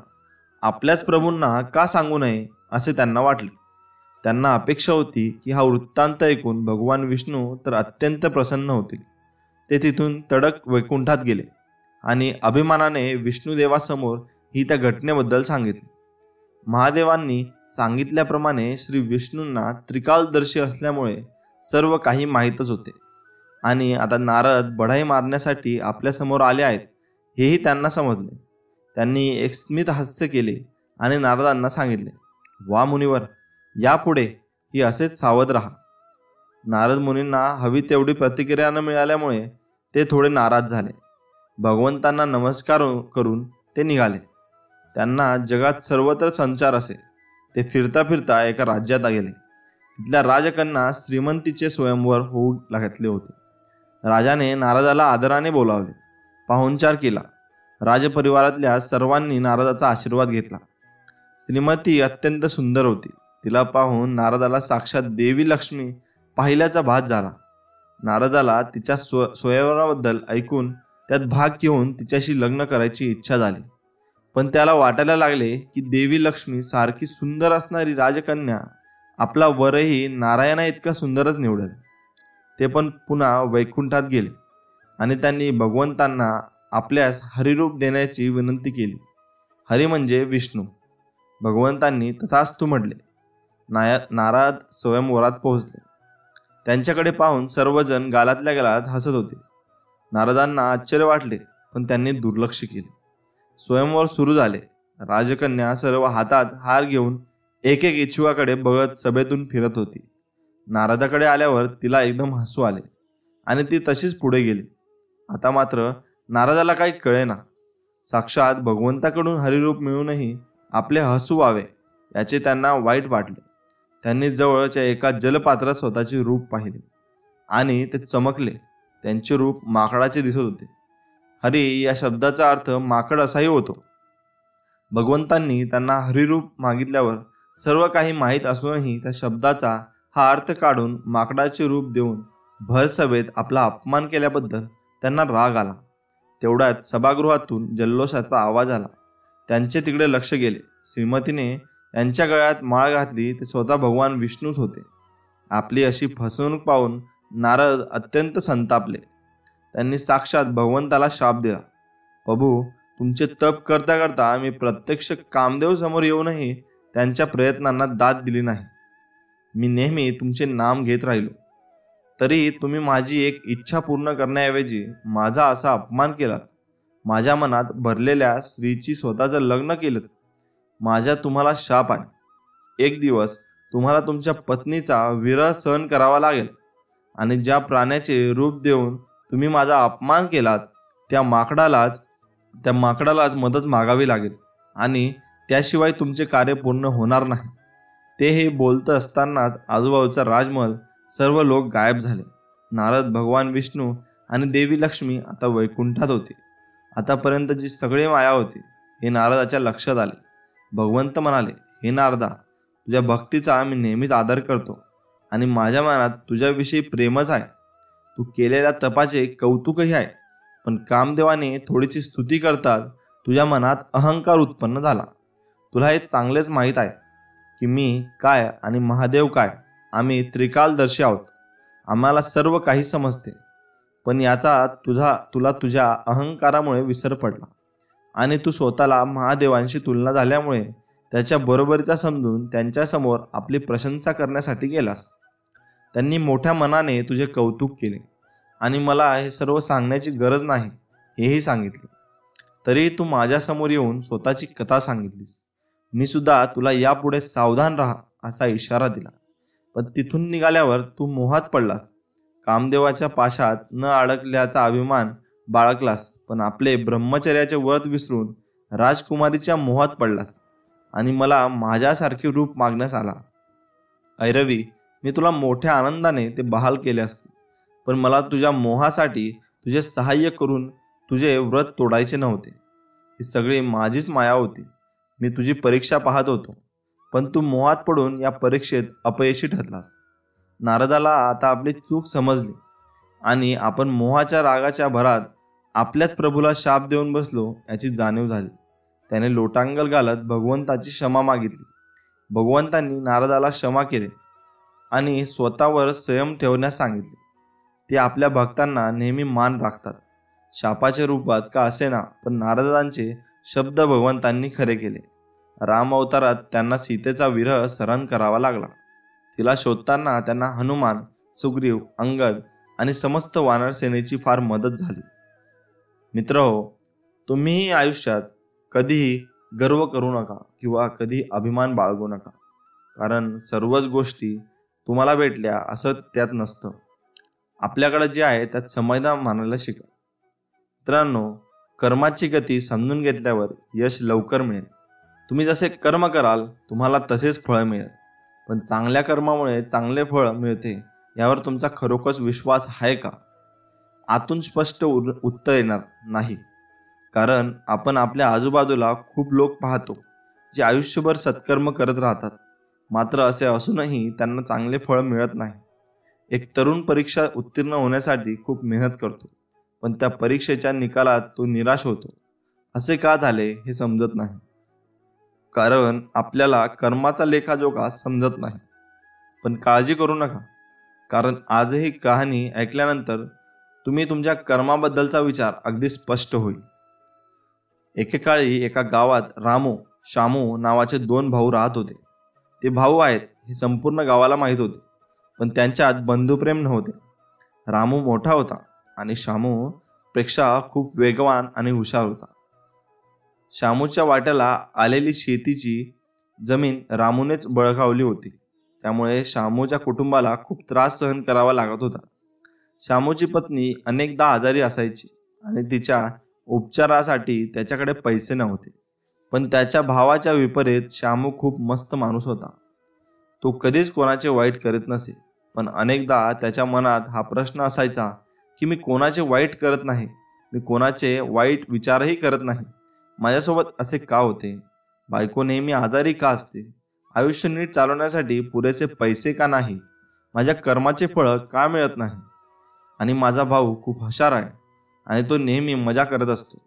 आपल्याच प्रभूंना का सांगू नये असे त्यांना वाटले. त्यांना अपेक्षा होती की हा वृत्तांत ऐकून भगवान विष्णू तर अत्यंत प्रसन्न होतील. ते तिथून तडक वैकुंठात गेले आणि अभिमानाने विष्णुदेवासमोर ही त्या घटनेबद्दल सांगितले. महादेवांनी सांगितल्याप्रमाणे श्री विष्णूंना त्रिकालदर्शी असल्यामुळे सर्व काही माहीतच होते आणि आता नारद बढाई मारण्यासाठी आपल्यासमोर आले आहेत हेही त्यांना समजले. त्यांनी एक स्मित हास्य केले आणि नारदांना सांगितले, वा मुनिवर, यापुढे ही असेच सावध राहा. नारद मुनींना हवी तेवढी प्रतिक्रिया न मिळाल्यामुळे ते थोडे नाराज झाले. भगवंतांना नमस्कार करून ते निघाले. त्यांना जगात सर्वत्र संचार असे. ते फिरता फिरता एका राज्यात गेले. तिथल्या राजकन्या श्रीमंतीचे स्वयंवर होऊ घातले होते. राजाने नारदाला आदराने बोलावले, पाहुणचार केला. राजपरिवारातल्या सर्वांनी नारदाचा आशीर्वाद घेतला. श्रीमती अत्यंत सुंदर होती. तिला पाहून नारदाला साक्षात देवी लक्ष्मी पाहिल्याचा भास झाला. नारदाला तिच्या स्वयंवराबद्दल ऐकून त्यात भाग घेऊन तिच्याशी लग्न करायची इच्छा झाली. पण त्याला वाटायला लागले की देवी लक्ष्मी सारखी सुंदर असणारी राजकन्या आपला वरही नारायणा इतका सुंदरच निवडेल. ते पण पुन्हा वैकुंठात गेले आणि त्यांनी भगवंतांना आपल्यास हरिरूप देण्याची विनंती केली. हरी म्हणजे विष्णू. भगवंतांनी तथास्तु म्हटले. नारद स्वयंवरात पोहोचले. त्यांच्याकडे पाहून सर्वजण गालातल्या गालात हसत होते. नारदांना आश्चर्य वाटले, पण त्यांनी दुर्लक्ष केले. स्वयंवर सुरू झाले. राजकन्या सर्व हातात हार घेऊन एक एक इच्छुकाकडे बघत सभेतून फिरत होती. नारदाकडे आल्यावर तिला एकदम हसू आले आणि ती तशीच पुढे गेली. आता मात्र नारदाला काही कळेना. साक्षात भगवंताकडून हरिरूप मिळूनही आपले हसू व्हावे याचे त्यांना वाईट वाटले. त्यांनी जवळच्या एका जलपात्रात स्वतःचे रूप पाहिले आणि ते चमकले. त्यांचे रूप माकडाचे दिसत होते. हरी या शब्दाचा अर्थ माकड असाही होतो. भगवंतांनी त्यांना हरिरूप मागितल्यावर सर्व काही माहीत असूनही त्या शब्दाचा हा अर्थ काढून माकडाचे रूप देऊन भर सभेत आपला अपमान केल्याबद्दल त्यांना राग आला. तेवढ्यात सभागृहातून जल्लोषाचा आवाज आला. त्यांचे तिकडे लक्ष गेले. श्रीमतीने यांच्या गळ्यात माळ घातली ते स्वतः भगवान विष्णूच होते. आपली अशी फसवणूक पाहून नारद अत्यंत संतापले. त्यांनी साक्षात भगवंताला शाप दिला. प्रभू, तुमचे तप करता करता मी प्रत्यक्ष कामदेव समोर येऊनही त्यांच्या प्रयत्नांना दाद दिली नाही. मी नेहमी तुमचे नाम घेत राहिलो, तरी तुम्ही माझी एक इच्छा पूर्ण करण्याऐवजी माझा असा अपमान केलात. माझ्या मनात भरलेल्या स्त्रीची स्वतःचं लग्न केलं. माझ्या तुम्हाला शाप आहे. एक दिवस तुम्हाला तुमच्या पत्नीचा विरह सहन करावा लागेल आणि ज्या प्राण्याचे रूप देऊन तुम्ही माझा अपमान केलात त्या माकडालाच मदत मागावी लागेल आणि त्याशिवाय तुमचे कार्य पूर्ण होणार नाही. ते हे बोलत असतानाच आजूबाजूचा राजमहल सर्व लोक गायब झाले. नारद, भगवान विष्णू आणि देवी लक्ष्मी आता वैकुंठात होते. आतापर्यंतची सगळी माया होती हे नारदाच्या लक्षात आले. भगवंत म्हणाले, हे नारदा, तुझ्या भक्तीचा मी नेहमीच आदर करतो आणि माझ्या मनात तुझ्याविषयी प्रेमच आहे. तू केलेल्या तपाचे कौतुकही आहे. पण कामदेवाने थोडीशी स्तुती करताच तुझ्या मनात अहंकार उत्पन्न झाला. तुला हे चांगलेच माहीत आहे की मी काय आणि महादेव काय. आम्ही त्रिकालदर्शी आहोत. आम्हाला सर्व काही समजते. पण याचा तुला तुझ्या अहंकारामुळे विसर पडला आणि तू स्वतःला महादेवांशी तुलना झाल्यामुळे त्याच्या बरोबरीचा समजून त्यांच्यासमोर आपली प्रशंसा करण्यासाठी गेलास. त्यांनी मोठ्या मनाने तुझे कौतुक केले आणि मला हे सर्व सांगण्याची गरज नाही हेही सांगितले. तरी तू माझ्यासमोर येऊन स्वतःची कथा सांगितलीस. मी सुद्धा तुला यापुढे सावधान राहा असा इशारा दिला. पण तिथून निघाल्यावर तू मोहात पडलास. कामदेवाच्या पाशात न अडकल्याचा अभिमान बाळगलास. पण आपले ब्रह्मचर्याचे व्रत विसरून राजकुमारीच्या मोहात पडलास आणि मला माझ्यासारखे रूप मागण्यास आला. ऐरवी, मी तुला मोठ्या आनंदाने ते बहाल केले असते, पण मला तुझ्या मोहासाठी तुझे सहाय्य करून तुझे व्रत तोडायचे नव्हते. ही सगळी माझीच माया होती. मी तुझी परीक्षा पाहत होतो, पण तू मोहात पडून या परीक्षेत अपयशी ठरलास. नारदाला आता आपली चूक समजली आणि आपण मोहाच्या रागाच्या भरात आपल्याच प्रभूला शाप देऊन बसलो याची जाणीव झाली. त्याने लोटांगल घालत भगवंताची क्षमा मागितली. भगवंतांनी नारदाला क्षमा केले आणि स्वतःवर संयम ठेवण्यास सांगितले. ते आपल्या भक्तांना नेहमी मान राखतात. शापाच्या रूपात का असेना, पण नारदांचे शब्द भगवंतांनी खरे केले. राम अवतारात त्यांना सीतेचा विरह सहन करावा लागला. तिला शोधताना त्यांना हनुमान, सुग्रीव, अंगद आणि समस्त वानर सेनेची फार मदत झाली. मित्रहो, तुम्हीही आयुष्यात कधीही गर्व करू नका किंवा कधी अभिमान बाळगू नका. कारण सर्वच गोष्टी तुम्हाला भेटल्या असं त्यात नसतं. आपल्याकडे जे आहे त्यात समाधान मानायला शिका. मित्रांनो, कर्माची गती समजून घेतल्यावर यश लवकर मिळेल. तुम्ही जसे कर्म कराल तुम्हाला तसेच फळ मिळेल. पण चांगल्या कर्मामुळे चांगले फळ मिळते यावर तुमचा खरोखर विश्वास आहे का? आतून स्पष्ट उत्तर येणार नाही. कारण आपण आपल्या आजूबाजूला खूप लोक पाहतो जे आयुष्यभर सत्कर्म करत राहतात, मात्र असे असूनही त्यांना चांगले फळ मिळत नाही. एक तरुण परीक्षा उत्तीर्ण होण्यासाठी खूप मेहनत करतो, पण त्या परीक्षेच्या निकालात तो निराश होतो. असे का झाले हे समजत नाही. कारण आपल्याला कर्माचा लेखाजोखा समजत नाही. पण काळजी करू नका, कारण आजही कहाणी ऐकल्यानंतर तुम्ही तुमच्या कर्माबद्दलचा विचार अगदी स्पष्ट होईल. एकेकाळी एका गावात रामू, शामू नावाचे 2 भाऊ राहत होते. ते भाऊ आहेत हे संपूर्ण गावाला माहीत होते, पण त्यांच्यात बंधुप्रेम नव्हते. रामू मोठा होता आणि शामू पेक्षा खूप वेगवान आणि हुशार होता. शामूच्या वाट्याला आलेली शेतीची जमीन रामूनेच बळकावली होती. त्यामुळे शामूच्या कुटुंबाला खूप त्रास सहन करावा लागत होता. शामूची पत्नी अनेकदा आजारी असायची आणि तिच्या उपचारासाठी त्याच्याकडे पैसे नव्हते. पण त्याच्या भावाच्या विपरीत शामू खूप मस्त माणूस होता. तो कधीच कोणाचे वाईट करीत नसे. पण अनेकदा त्याच्या मनात हा प्रश्न असायचा की मी कोणाचे वाईट करत नाही, मी कोणाचे वाईट विचारही करत नाही. माझ्यासोबत असे का होते? बायको नेहमी आजारी का असते? आयुष्य नीट चालवण्यासाठी पुरेसे पैसे का नाहीत? माझ्या कर्माचे फळ का मिळत नाही? आणि माझा भाऊ खूप हुशार आहे आणि तो नेहमी मजा करत असतो,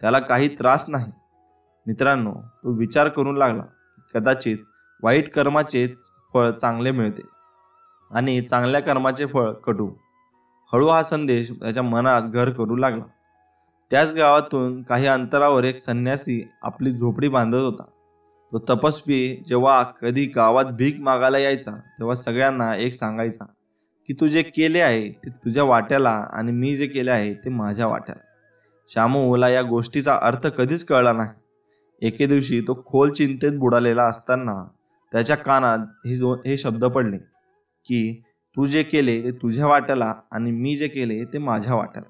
त्याला काही त्रास नाही. मित्रांनो, तो विचार करून लागला कदाचित वाईट कर्माचे फळ चांगले मिळते आणि चांगल्या कर्माचे फळ कटू. हळू हा संदेश त्याच्या मनात घर करू लागला. त्याच गावातून काही अंतरावर एक संन्यासी आपली झोपडी बांधत होता. तो तपस्वी जेव्हा कधी गावात भीक मागायला यायचा तेव्हा सगळ्यांना एक सांगायचा की तू जे केले आहे ते तुझ्या वाट्याला आणि मी जे केले आहे ते माझ्या वाट्याला. शामूला या गोष्टीचा अर्थ कधीच कळला नाही. एके दिवशी तो खोल चिंतेत बुडालेला असताना त्याच्या कानात हे शब्द पडले की तू जे केले ते तुझ्या वाट्याला आणि मी जे केले ते माझ्या वाट्याला.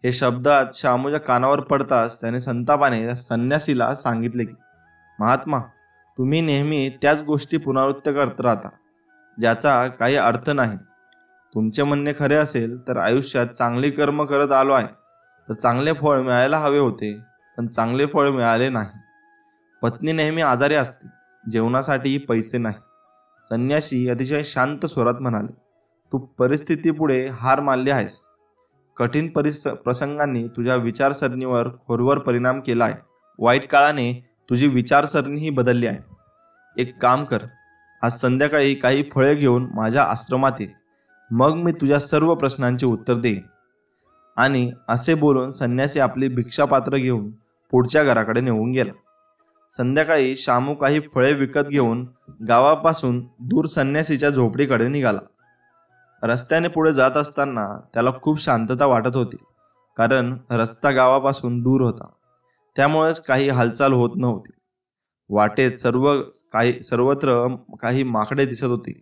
हे शब्दात शामूच्या कानावर पडताच त्याने संतापाने संन्यासीला सांगितले की महात्मा, तुम्ही नेहमी त्याच गोष्टी पुनरावृत्त करत राहता ज्याचा काही अर्थ नाही. तुमचे म्हणणे खरे असेल तर आयुष्यात चांगली कर्म करत आलो आहे तर चांगले फळ मिळायला हवे होते, पण चांगले फळ मिळाले नाही. पत्नी नेहमी आजारी असते, जेवणासाठी पैसे नाही. संन्यासी अतिशय शांत स्वरात म्हणाले, तू परिस्थितीपुढे हार मानली आहेस. कठीण प्रसंगांनी तुझ्या विचारसरणीवर खोलवर परिणाम केला आहे. वाईट काळाने तुझी विचारसरणीही बदलली आहे. एक काम कर, आज संध्याकाळी काही फळे घेऊन माझ्या आश्रमात ये, मग मी तुझ्या सर्व प्रश्नांची उत्तर देईन. आणि असे बोलून संन्यासी आपली भिक्षापात्र घेऊन पुढच्या घराकडे निघून गेला. संध्याकाळी शामू काही फळे विकत घेऊन गावापासून दूर संन्यासीच्या झोपडीकडे निघाला. रस्त्याने पुढे जात असताना त्याला खूप शांतता वाटत होती, कारण रस्ता गावापासून दूर होता. त्यामुळेच काही हालचाल होत नव्हती. वाटेत सर्वत्र काही माकडे दिसत होती.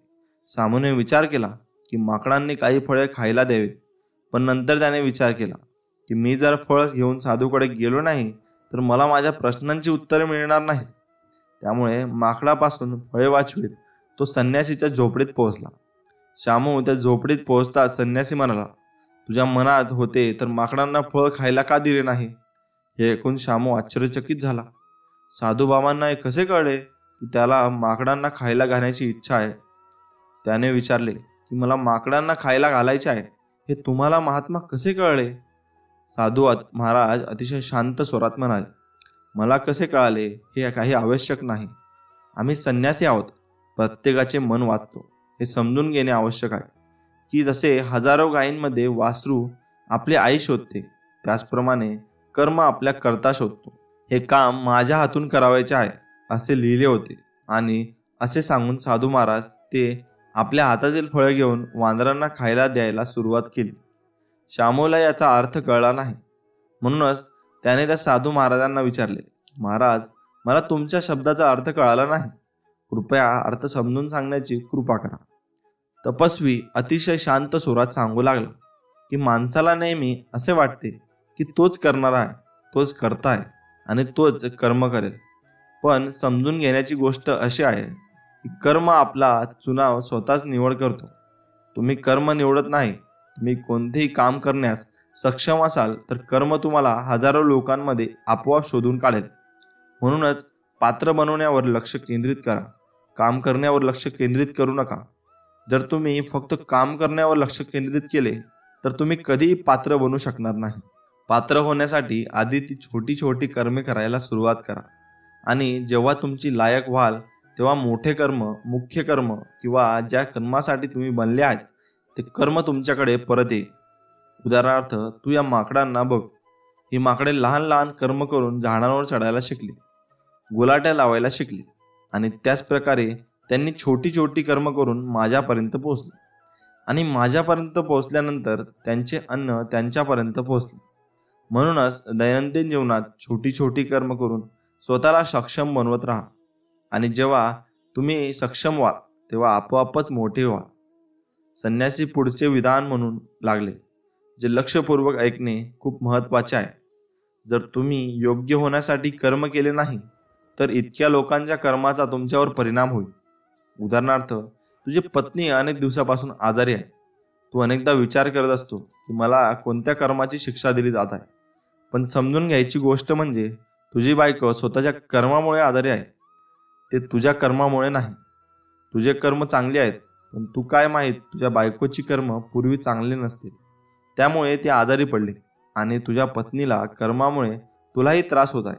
शामूने विचार केला की माकडांनी काही फळे खायला द्यावीत. पण नंतर त्याने विचार केला की मी जर फळ घेऊन साधूकडे गेलो नाही तर मला माझ्या प्रश्नांची उत्तरे मिळणार नाही. त्यामुळे माकडापासून फळे वाचवीत तो संन्यासीच्या झोपडीत पोहोचला. शामू त्या झोपडीत पोहोचता संन्यासी म्हणाला, तुझ्या मनात होते तर माकडांना फळ खायला का दिले नाही? हे ऐकून शामू आश्चर्यचकित झाला. साधूबाबांना हे कसे कळले की त्याला माकडांना खायला घालण्याची इच्छा आहे? त्याने विचारले की मला माकडांना खायला घालायचे आहे, हे तुम्हाला महात्मा कसे कळले? साधू महाराज अतिशय शांत स्वरात म्हणाले, मला कसे कळाले हे काही आवश्यक नाही. आम्ही संन्यासी आहोत, प्रत्येकाचे मन वाचतो हे समजून घेणे आवश्यक आहे की जसे हजारो गायींमध्ये वासरू आपली आई शोधते त्याचप्रमाणे कर्म आपल्या कर्ता शोधतो. हे काम माझ्या हातून करावायचे आहे असे लिहिले होते. आणि असे सांगून साधू महाराज ते आपल्या हातातील फळे घेऊन वानरांना खायला द्यायला सुरुवात केली. शामूला याचा अर्थ कळला नाही, म्हणूनच त्याने त्या साधू महाराजांना विचारले, महाराज, मला तुमच्या शब्दाचा अर्थ कळाला नाही, कृपया अर्थ समजून सांगण्याची कृपा करा. तपस्वी अतिशय शांत सुरात सांगू लागला की माणसाला नेहमी असे वाटते की तोच करणारा आहे, तोच करता आहे आणि तोच कर्म करेल. पण समजून घेण्याची गोष्ट अशी आहे की कर्म आपला चुनाव स्वतःच निवड करतो. तुम्ही कर्म निवडत नाही. तुम्ही कोणतेही काम करण्यास सक्षम असाल तर कर्म तुम्हाला हजारो लोकांमध्ये आपोआप शोधून काढेल. म्हणूनच पात्र बनवण्यावर लक्ष केंद्रित करा, काम करण्यावर लक्ष केंद्रित करू नका. जर तुम्ही फक्त काम करण्यावर लक्ष केंद्रित केले तर तुम्ही कधीही पात्र बनू शकणार नाही. पात्र होण्यासाठी आधी ती छोटी छोटी कर्मे करायला सुरुवात करा आणि जेव्हा तुमची लायक व्हाल तेव्हा मोठे कर्म, मुख्य कर्म किंवा ज्या कर्मासाठी तुम्ही बनले आहेत ते कर्म तुमच्याकडे परत येईल. उदाहरणार्थ, तू या माकडांना बघ. ही माकडे लहान लहान कर्म करून झाडांवर चढायला शिकली, गुलाट्या लावायला शिकली आणि त्याच प्रकारे त्यांनी छोटी छोटी कर्म करून माझ्यापर्यंत पोहोचले आणि माझ्यापर्यंत पोहोचल्यानंतर त्यांचे अन्न त्यांच्यापर्यंत पोहोचले. म्हणूनच दैनंदिन जीवनात छोटी छोटी कर्म करून स्वतःला सक्षम बनवत राहा. आणि जेव्हा तुम्ही सक्षम व्हाल तेव्हा आपोआपच मोठे व्हाल. संन्यासी पुढचे विधान म्हणून लागले, जे लक्षपूर्वक ऐकणे खूप महत्त्वाचे आहे. जर तुम्ही योग्य होण्यासाठी कर्म केले नाही तर इतक्या लोकांच्या कर्माचा तुमच्यावर परिणाम होईल. उदाहरणार्थ, तुझी पत्नी अनेक दिवसापासून आजारी आहे. तू अनेकदा विचार करत असतो की मला कोणत्या कर्माची शिक्षा दिली जात आहे. पण समजून घ्यायची गोष्ट म्हणजे तुझी बायको स्वतःच्या कर्मामुळे आजारी आहे, ते तुझ्या कर्मामुळे नाही. तुझे कर्म चांगले आहेत, पण तू काय माहीत तुझ्या बायकोची कर्म पूर्वी चांगले नसतील, त्यामुळे ती आजारी पडली आणि तुझ्या पत्नीला कर्मामुळे तुलाही त्रास होत आहे.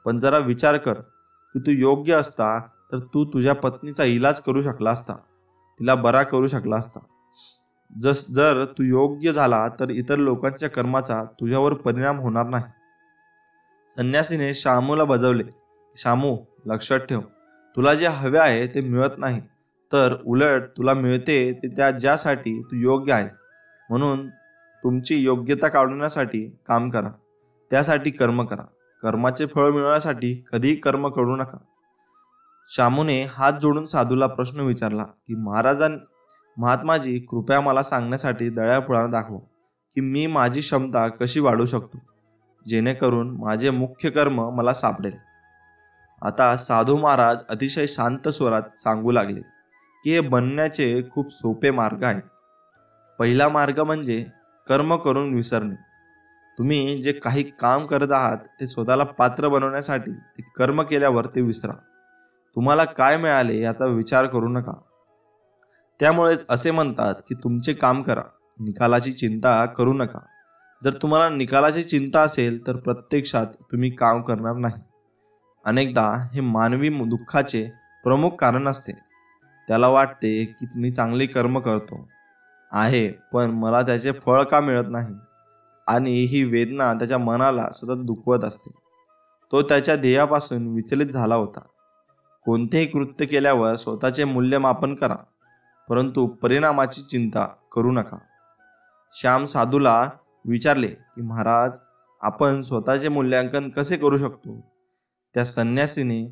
पण जरा विचार कर की तू योग्य असता तर तू तुझ्या पत्नीचा इलाज करू शकला असता, तिला बरा करू शकला असता. जर तू योग्य झाला तर इतर लोकांच्या कर्माचा तुझ्यावर परिणाम होणार नाही. संन्यासीने शामूला बजावले, शामू, लक्षात ठेव, तुला जे हवे आहे ते मिळत नाही, तर उलट तुला मिळते ते ज्यासाठी तू योग्य आहेस. म्हणून तुमची योग्यता काढण्यासाठी काम करा, त्यासाठी कर्म करा. कर्माचे फळ मिळवण्यासाठी कधीही कर्म करू नका. शामूने हात जोडून साधूला प्रश्न विचारला की महात्माजी, कृपया मला सांगण्यासाठी दयाळपणा दाखवा की मी माझी क्षमता कशी वाढवू शकतो, जेणेकरून माझे मुख्य कर्म मला सापडेल. आता साधू महाराज अतिशय शांत स्वरात सांगू लागले की हे बनण्याचे खूप सोपे मार्ग आहेत. पहिला मार्ग म्हणजे कर्म करून विसरणे. तुम्ही जे काही काम करत आहात ते स्वतःला पात्र बनवण्यासाठी ते कर्म केल्यावर ते विसरा. तुम्हाला काय मिळाले याचा विचार करू नका. त्यामुळेच असे म्हणतात की तुमचे काम करा, निकालाची चिंता करू नका. जर तुम्हाला निकालाची चिंता असेल तर प्रत्यक्षात तुम्ही काम करणार नाही. अनेकदा हे मानवी दुःखाचे प्रमुख कारण असते. त्याला वाटते की मी चांगली कर्म करतो आहे, पण मला त्याचे फळ का मिळत नाही, आणि ही वेदना त्याच्या मनाला सतत दुखवत असते. तो त्याच्या ध्येयापासून विचलित झाला होता. कोणतेही कृत्य केल्यावर स्वतःचे मूल्यमापन करा, परंतु परिणामाची चिंता करू नका. श्याम साधूला विचारले की महाराज, आपण स्वतःचे मूल्यांकन कसे करू शकतो? त्या संन्यासीने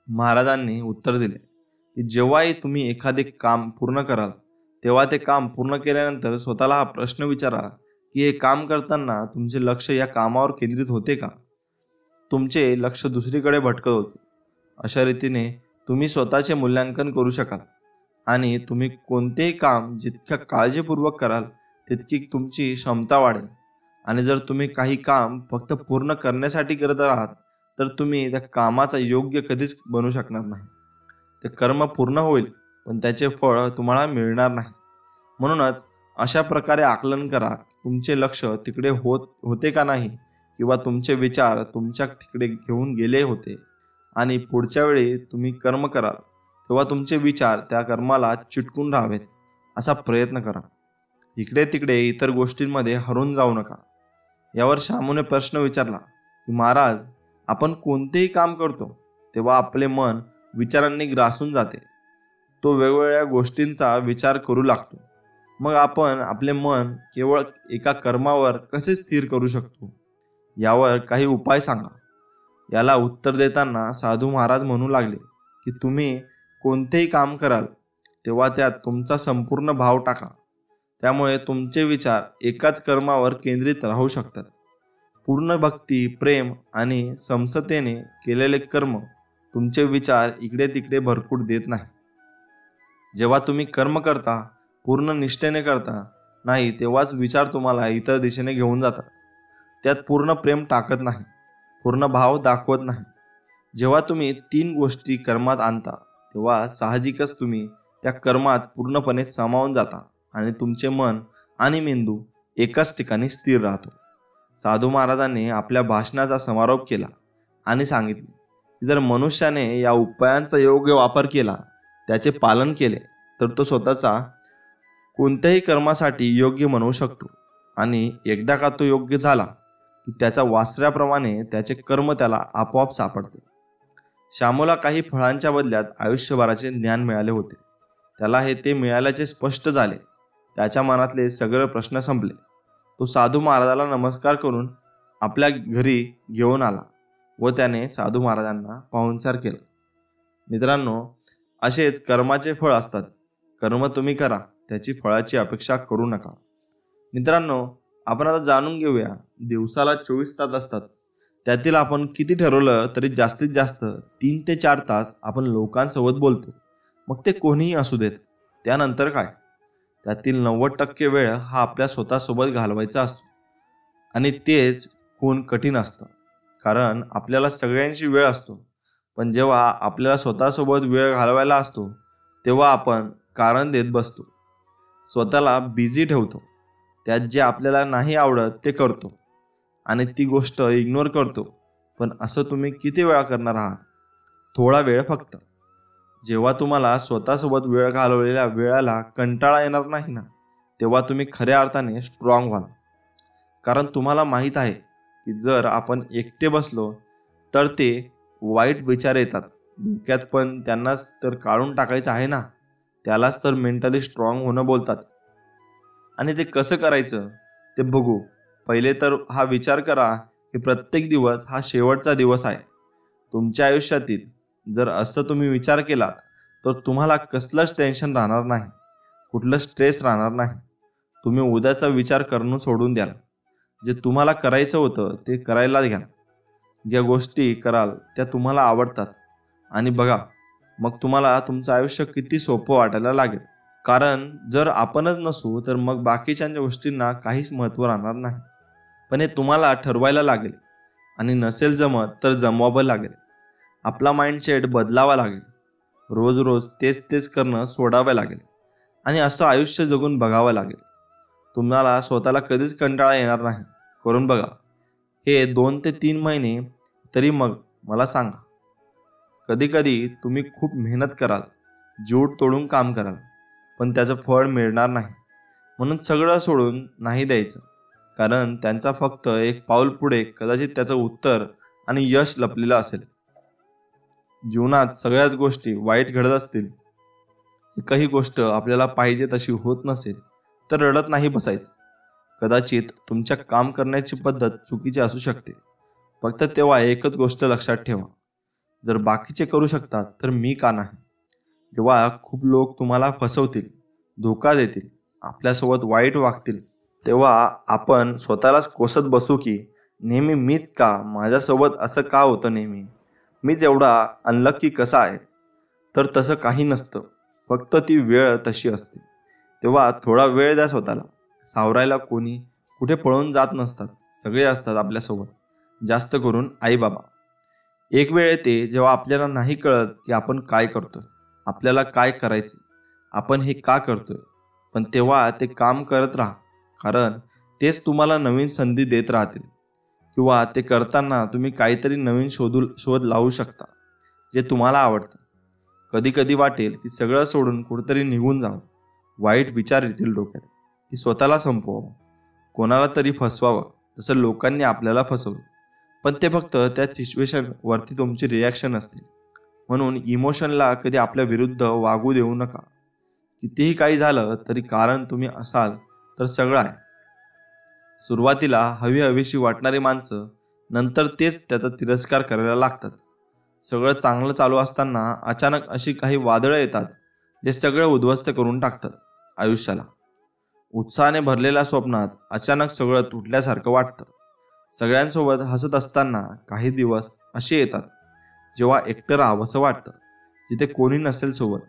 महाराजांनी उत्तर दिले की जेव्हाही तुम्ही एखादे काम पूर्ण कराल तेव्हा ते काम पूर्ण केल्यानंतर स्वतःला हा प्रश्न विचारा की हे काम करताना तुमचे लक्ष या कामावर केंद्रित होते का? तुमचे लक्ष दुसरीकडे भटकत होते. अशा रीतीने तुम्ही स्वतःचे मूल्यांकन करू शकाल आणि तुम्ही कोणतेही काम जितक्या काळजीपूर्वक कराल तितकी तुमची क्षमता वाढेल. आणि जर तुम्ही काही काम फक्त पूर्ण करण्यासाठी करत आहात तर तुम्ही त्या कामाचा योग्य कधीच बनू शकणार नाही. ते कर्म पूर्ण होईल पण त्याचे फळ तुम्हाला मिळणार नाही. म्हणूनच अशा प्रकारे आकलन करा, तुमचे लक्ष तिकडे होते का नाही, किंवा तुमचे विचार तुमच्या तिकडे घेऊन गेले होते. आणि पुढच्या वेळी तुम्ही कर्म कराल तेव्हा तुमचे विचार त्या कर्माला चिटकून राहावेत असा प्रयत्न करा. इकडे तिकडे इतर गोष्टींमध्ये हरवून जाऊ नका. यावर शामूने प्रश्न विचारला की महाराज, आपण कोणतेही काम करतो तेव्हा आपले मन विचारांनी ग्रासून जाते. तो वेगवेगळ्या गोष्टींचा विचार करू लागतो. मग आपण आपले मन केवळ एका कर्मावर कसे स्थिर करू शकतो, यावर काही उपाय सांगा. याला उत्तर देताना साधू महाराज म्हणू लागले की तुम्ही कोणतेही काम कराल तेव्हा त्यात तुमचा संपूर्ण भाव टाका. त्यामुळे तुमचे विचार एकाच कर्मावर केंद्रित राहू शकतात. पूर्ण भक्ती, प्रेम आणि समसतेने केलेले कर्म तुमचे विचार इकडे तिकडे भरकूट देत नाही. जेव्हा तुम्ही कर्म करता, पूर्ण निष्ठेने करता नाही, तेव्हाच विचार तुम्हाला इतर दिशेने घेऊन जातात. त्यात पूर्ण प्रेम टाकत नाही, पूर्ण भाव दाखवत नाही. जेव्हा तुम्ही 3 गोष्टी कर्मात आणता तेव्हा साहजिकच तुम्ही त्या कर्मात पूर्णपणे सामावून जाता आणि तुमचे मन आणि मेंदू एकाच ठिकाणी स्थिर राहतो. साधू महाराजांनी आपल्या भाषणाचा समारोप केला आणि सांगितले की जर मनुष्याने या उपायांचा योग्य वापर केला, त्याचे पालन केले, तर तो स्वतःचा कोणत्याही कर्मासाठी योग्य म्हणू शकतो. आणि एकदा का तो योग्य झाला की त्याच्या वासऱ्याप्रमाणे त्याचे कर्म त्याला आपोआप सापडते. श्यामूला काही फळांच्या बदल्यात आयुष्यभराचे ज्ञान मिळाले होते. त्याला ते मिळाल्याचे स्पष्ट झाले. त्याच्या मनातले सगळे प्रश्न संपले. तो साधू महाराजाला नमस्कार करून आपल्या घरी घेऊन आला व त्याने साधू महाराजांना पाहुणचार केला. मित्रांनो, असेच कर्माचे फळ असतात. कर्म तुम्ही करा, त्याची फळाची अपेक्षा करू नका. मित्रांनो, आपण आता जाणून घेऊया, दिवसाला 24 तास असतात. त्यातील आपण किती ठरवलं तरी जास्तीत जास्त 3 ते 4 तास आपण लोकांसोबत बोलतो. मग ते कोणीही असू देत. त्यानंतर काय? त्यातील 90% वेळ हा आपल्या स्वतःसोबत घालवायचा असतो. आणि तेच खूण कठीण असतं. कारण आपल्याला सगळ्यांशी वेळ असतो, पण जेव्हा आपल्याला स्वतःसोबत वेळ घालवायला असतो तेव्हा आपण कारण देत बसतो. स्वतःला बिझी ठेवतो. त्यात जे आपल्याला नाही आवडत ते करतो आणि ती गोष्ट इग्नोर करतो. पण असं तुम्ही किती वेळा करणार आहात? थोडा वेळ फक्त. जेव्हा तुम्हाला स्वतःसोबत वेळ घालवलेल्या वेळाला कंटाळा येणार नाही ना, तेव्हा तुम्ही खऱ्या अर्थाने स्ट्रॉंग व्हाल. कारण तुम्हाला माहीत आहे की जर आपण एकटे बसलो तर ते वाईट विचार येतात डोक्यात, पण त्यांनाच तर काढून टाकायचं आहे ना. त्यालाच तर मेंटली स्ट्रॉंग होणं बोलतात. आणि ते कसं करायचं ते बघू. पहिले तर हा विचार करा की प्रत्येक दिवस हा शेवटचा दिवस आहे तुमच्या आयुष्यातील. जर असं तुम्ही विचार केला तर तुम्हाला कसलंच टेन्शन राहणार नाही, कुठलं स्ट्रेस राहणार नाही. तुम्ही उद्याचा विचार करणं सोडून द्याल. जे तुम्हाला करायचं होतं ते करायला घ्या. ज्या गोष्टी कराल त्या तुम्हाला आवडतात आणि बघा, मग तुम्हाला तुमचं आयुष्य किती सोपं वाटायला लागेल. कारण जर आपणच नसू तर मग बाकीच्या गोष्टींना काहीच महत्त्व राहणार नाही. पण हे तुम्हाला ठरवायला लागेल आणि नसेल जमत तर जमवावं लागेल. आपला माइंडसेट बदलावा लागेल. रोज रोज तेच तेच करणं सोडावं लागेल आणि असं आयुष्य जगून बघावं लागेल. तुम्हाला स्वतःला कधीच कंटाळा येणार नाही. करून बघा हे 2 ते 3 महिने. तरी मग मला सांगा, कधी कधी तुम्ही खूप मेहनत कराल, जीव तोडून काम कराल, पण त्याचं फळ मिळणार नाही. म्हणून सगळं सोडून नाही द्यायचं. कारण त्यांचा फक्त एक पाऊल पुढे कदाचित त्याचं उत्तर आणि यश लपलेलं असेल. जीवनात सगळ्याच गोष्टी वाईट घडत असतील, एकही गोष्ट आपल्याला पाहिजे तशी होत नसेल तर रडत नाही बसायचं. कदाचित तुमच्या काम करण्याची पद्धत चुकीची असू शकते. फक्त तेव्हा एकच गोष्ट लक्षात ठेवा, जर बाकीचे करू शकतात तर मी का नाही. जेव्हा खूप लोक तुम्हाला फसवतील, धोका देतील, आपल्यासोबत वाईट वागतील, तेव्हा आपण स्वतःलाच कोसत बसू की नेहमी मीच का, माझ्यासोबत असं का होतं नेहमी, मीच एवढा अनलकी कसा आहे. तर तसं काही नसतं. फक्त ती वेळ तशी असते. तेव्हा थोडा वेळ द्या स्वतःला. सावरायला कोणी कुठे पळून जात नसतात. सगळे असतात आपल्यासोबत. जास्त करून आई बाबा. एक वेळ येते जेव्हा आपल्याला नाही कळत की आपण काय करतोय, आपल्याला काय करायचं, आपण हे का करतोय. पण तेव्हा ते काम करत राहा. कारण तेच तुम्हाला नवीन संधी देत राहतील. किंवा ते करताना तुम्ही काहीतरी नवीन शोध लावू शकता जे तुम्हाला आवडतं. कधी कधी वाटेल की सगळं सोडून कुठेतरी निघून जावं. वाईट विचार येतील डोक्यात की स्वतःला संपवावं, कोणाला तरी फसवावं, जसं लोकांनी आपल्याला फसवलं. पण ते फक्त त्या सिच्युएशनवरती तुमची रिॲक्शन असते. म्हणून इमोशनला कधी आपल्या विरुद्ध वागू देऊ नका. कितीही काही झालं तरी कारण तुम्ही असाल तर सगळं आहे. सुरुवातीला हवीशी वाटणारी माणसं नंतर तेच त्याचा तिरस्कार करायला लागतात. सगळं चांगलं चालू असताना अचानक अशी काही वादळं येतात जे सगळं उद्ध्वस्त करून टाकतात आयुष्याला. उत्साहाने भरलेल्या स्वप्नात अचानक सगळं तुटल्यासारखं वाटतं. सगळ्यांसोबत हसत असताना काही दिवस असे येतात जेव्हा एकटं राहावंसं वाटतं, जिथे कोणी नसेल सोबत.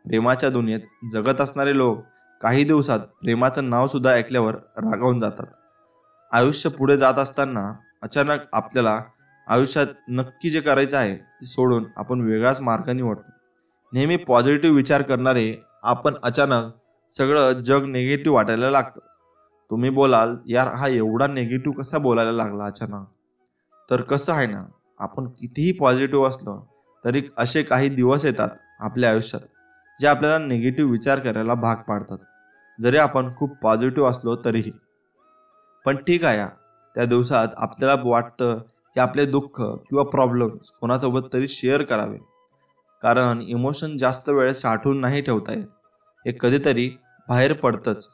प्रेमाच्या दुनियेत जगत असणारे लोक काही दिवसात प्रेमाचं नाव सुद्धा ऐकल्यावर रागावून जातात. आयुष्य पुढे जात असताना अचानक आपल्याला आयुष्यात नक्की जे करायचं आहे ते सोडून आपण वेगळाच मार्ग निवडतो. नेहमी पॉझिटिव्ह विचार करणारे आपण अचानक सगळं जग निगेटिव्ह वाटायला लागतं. तुम्ही बोलाल, यार हा एवढा निगेटिव्ह कसा बोलायला लागला अचानक. तर कसं आहे ना, आपण कितीही पॉझिटिव्ह असलो तरी असे काही दिवस येतात आपल्या आयुष्यात जे आपल्याला निगेटिव्ह विचार करायला भाग पाडतात, जरी आपण खूप पॉझिटिव्ह असलो तरीही. पण ठीक आहे, त्या दिवसात आपल्याला वाटतं की आपले दुःख किंवा प्रॉब्लेम्स कोणासोबत तरी शेअर करावे. कारण इमोशन जास्त वेळ साठवून नाही ठेवता येत. हे कधीतरी बाहेर पडतंच.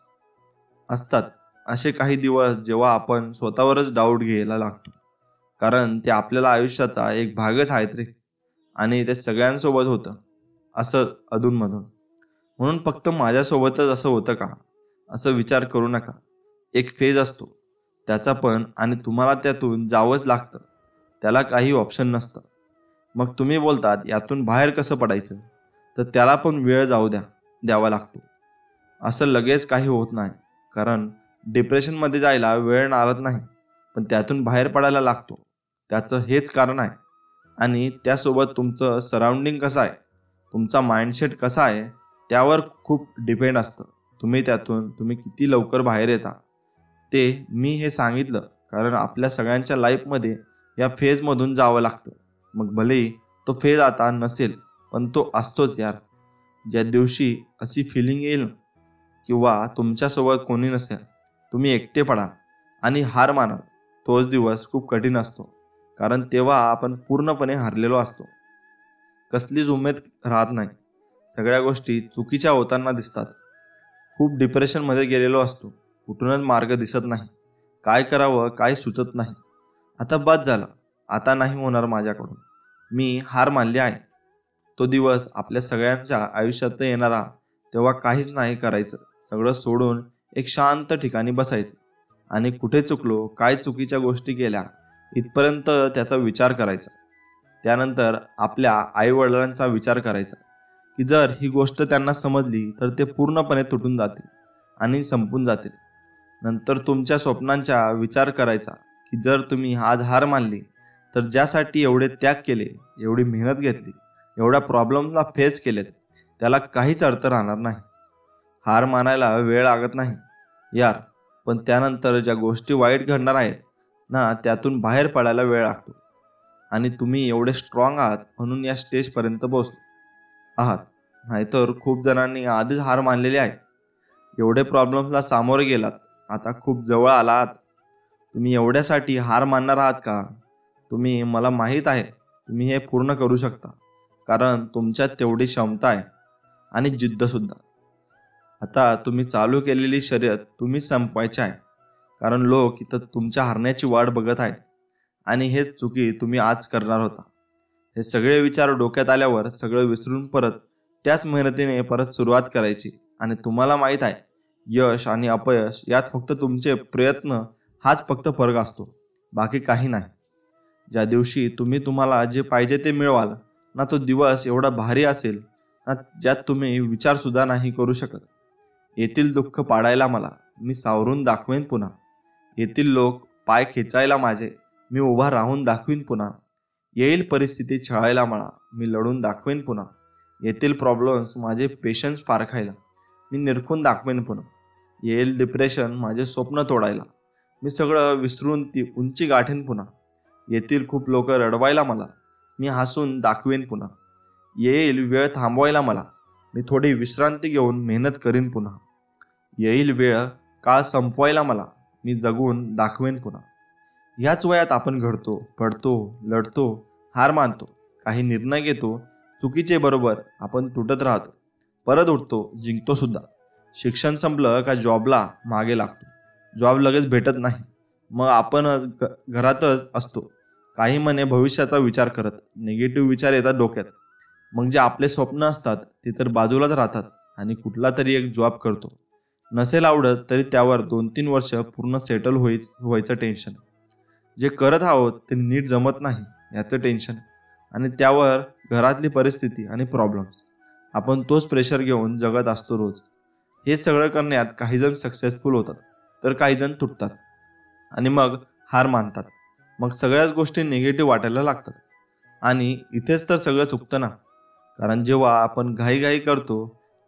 असतात असे काही दिवस जेव्हा आपण स्वतःवरच डाऊट घ्यायला लागतो. कारण ते आपल्याला आयुष्याचा एक भागच आहेत रे. आणि ते सगळ्यांसोबत होतं असं अधूनमधून. म्हणून फक्त माझ्यासोबतच असं होतं का असं विचार करू नका. एक फेज असतो त्याचा पण, आणि तुम्हाला त्यातून जावंच लागतं. त्याला काही ऑप्शन नसतं. मग तुम्ही बोलतात यातून बाहेर कसं पडायचं, तर त्याला पण वेळ द्यावा लागतो. असं लगेच काही होत नाही, कारण डिप्रेशनमध्ये जायला वेळ लागत नाही, पण त्यातून बाहेर पडायला लागतो. त्याचं हेच कारण आहे. आणि त्यासोबत तुमचं सराउंडिंग कसं आहे, तुमचा माइंडसेट कसा आहे, त्यावर खूप डिपेंड असतं. तुम्ही किती लवकर बाहेर येता ते. मी हे सांगितलं कारण आपल्या सगळ्यांच्या लाईफमध्ये या फेजमधून जावं लागतं. मग भलेही तो फेज आता नसेल, पण तो असतोच यार. ज्या दिवशी अशी फिलिंग येईल किंवा तुमच्यासोबत कोणी नसेल, तुम्ही एकटे पडाल आणि हार मानाल, तोच दिवस खूप कठीण असतो. कारण तेव्हा आपण पूर्णपणे हारलेलो असतो. कसलीच उमेद राहत नाही. सगळ्या गोष्टी चुकीच्या होताना दिसतात. खूप डिप्रेशनमध्ये गेलेलो असतो. कुठूनच मार्ग दिसत नाही. काय करावं काय सुचत नाही. आता बस झालं, आता नाही होणार माझ्याकडून, मी हार मानली आहे. तो दिवस आपल्या सगळ्यांच्या आयुष्यात येणारा. तेव्हा काहीच नाही करायचं. सगळं सोडून एक शांत ठिकाणी बसायचं आणि कुठे चुकलो, काय चुकीच्या गोष्टी केल्या, इथपर्यंत त्याचा विचार करायचा. त्यानंतर आपल्या आईवडिलांचा विचार करायचा की जर ही गोष्ट त्यांना समजली तर ते पूर्णपणे तुटून जातील आणि संपून जातील. नंतर तुमच्या स्वप्नांचा विचार करायचा की जर तुम्ही आज हार मानली तर ज्यासाठी एवढे त्याग केले, एवढी मेहनत घेतली, एवढ्या प्रॉब्लेमला फेस केलेत, त्याला काहीच अर्थ राहणार नाही. हार मानायला वेळ लागत नाही यार, पण त्यानंतर ज्या गोष्टी वाईट घडणार आहेत ना, त्यातून बाहेर पडायला वेळ लागतो. आणि तुम्ही एवढे स्ट्रॉंग आहात म्हणून या स्टेजपर्यंत पोहोचले आहात. नाहीतर खूप जणांनी आधीच हार मानलेली आहे. एवढे प्रॉब्लेम्सला सामोरे गेलात, आता खूप जवळ आला आहात. तुम्ही एवढ्यासाठी हार मानणार आहात का? मला माहीत आहे तुम्ही हे पूर्ण करू शकता, कारण तुमच्यात तेवढी क्षमता आहे आणि जिद्दसुद्धा. आता तुम्ही चालू केलेली शर्यत तुम्ही संपवायची आहे, कारण लोक इथं तुमच्या हारण्याची वाट बघत आहेत. आणि हेच चुकी तुम्ही आज करणार होता. हे सगळे विचार डोक्यात आल्यावर सगळं विसरून परत त्याच मेहनतीने परत सुरुवात करायची. आणि तुम्हाला माहीत आहे, यश आणि अपयश यात फक्त तुमचे प्रयत्न हाच फक्त फरक असतो, बाकी काही नाही. ज्या दिवशी तुम्हाला जे पाहिजे ते मिळवाल ना, तो दिवस एवढा भारी असेल ना, ज्यात तुम्ही विचारसुद्धा नाही करू शकत. येथील दुःख पाडायला मला, मी सावरून दाखवेन पुन्हा. येथील लोक पाय खेचायला माझे, मी उभा राहून दाखवीन पुन्हा. येईल परिस्थिती छळायला मला, मी लढून दाखवेन पुन्हा. येथील प्रॉब्लेम्स माझे पेशन्स पारखायला, मी निरखून दाखवेन पुन्हा. येईल डिप्रेशन माझे स्वप्न तोडायला, मी सगळं विसरून ती उंची गाठेन पुन्हा. येथील खूप लोक रडवायला मला, मी हसून दाखवेन पुन्हा. येईल वेळ थांबवायला मला, मी थोडी विश्रांती घेऊन मेहनत करीन पुन्हा. येईल वेळ काळ संपवायला मला, मी जगून दाखवेन पुन्हा. ह्याच वयात आपण घडतो, पडतो, लढतो, हार मानतो, काही निर्णय घेतो चुकीचे बरोबर, आपण तुटत राहतो, परत उठतो, जिंकतो सुद्धा. शिक्षण संपलं का जॉबला मागे लागतो. जॉब लगेच भेटत नाही, मग आपण घरातच असतो. काही महिने भविष्याचा विचार करत, निगेटिव्ह विचार येतात डोक्यात. मग जे आपले स्वप्न असतात ते तर बाजूलाच राहतात आणि कुठला तरी एक जॉब करतो. नसेल आवडत तरी त्यावर 2-3 वर्ष पूर्ण सेटल व्हायचं टेन्शन. जे करत आहोत ते नीट जमत नाही याचं टेन्शन. आणि त्यावर घरातली परिस्थिती आणि प्रॉब्लेम्स. आपण तोच प्रेशर घेऊन जगत असतो रोज. हे सगळं करण्यात काहीजण सक्सेसफुल होतात, तर काहीजण तुटतात आणि मग हार मानतात. मग सगळ्याच गोष्टी निगेटिव्ह वाटायला लागतात. आणि इथेच तर सगळं चुकतं ना. कारण जेव्हा आपण घाईघाई करतो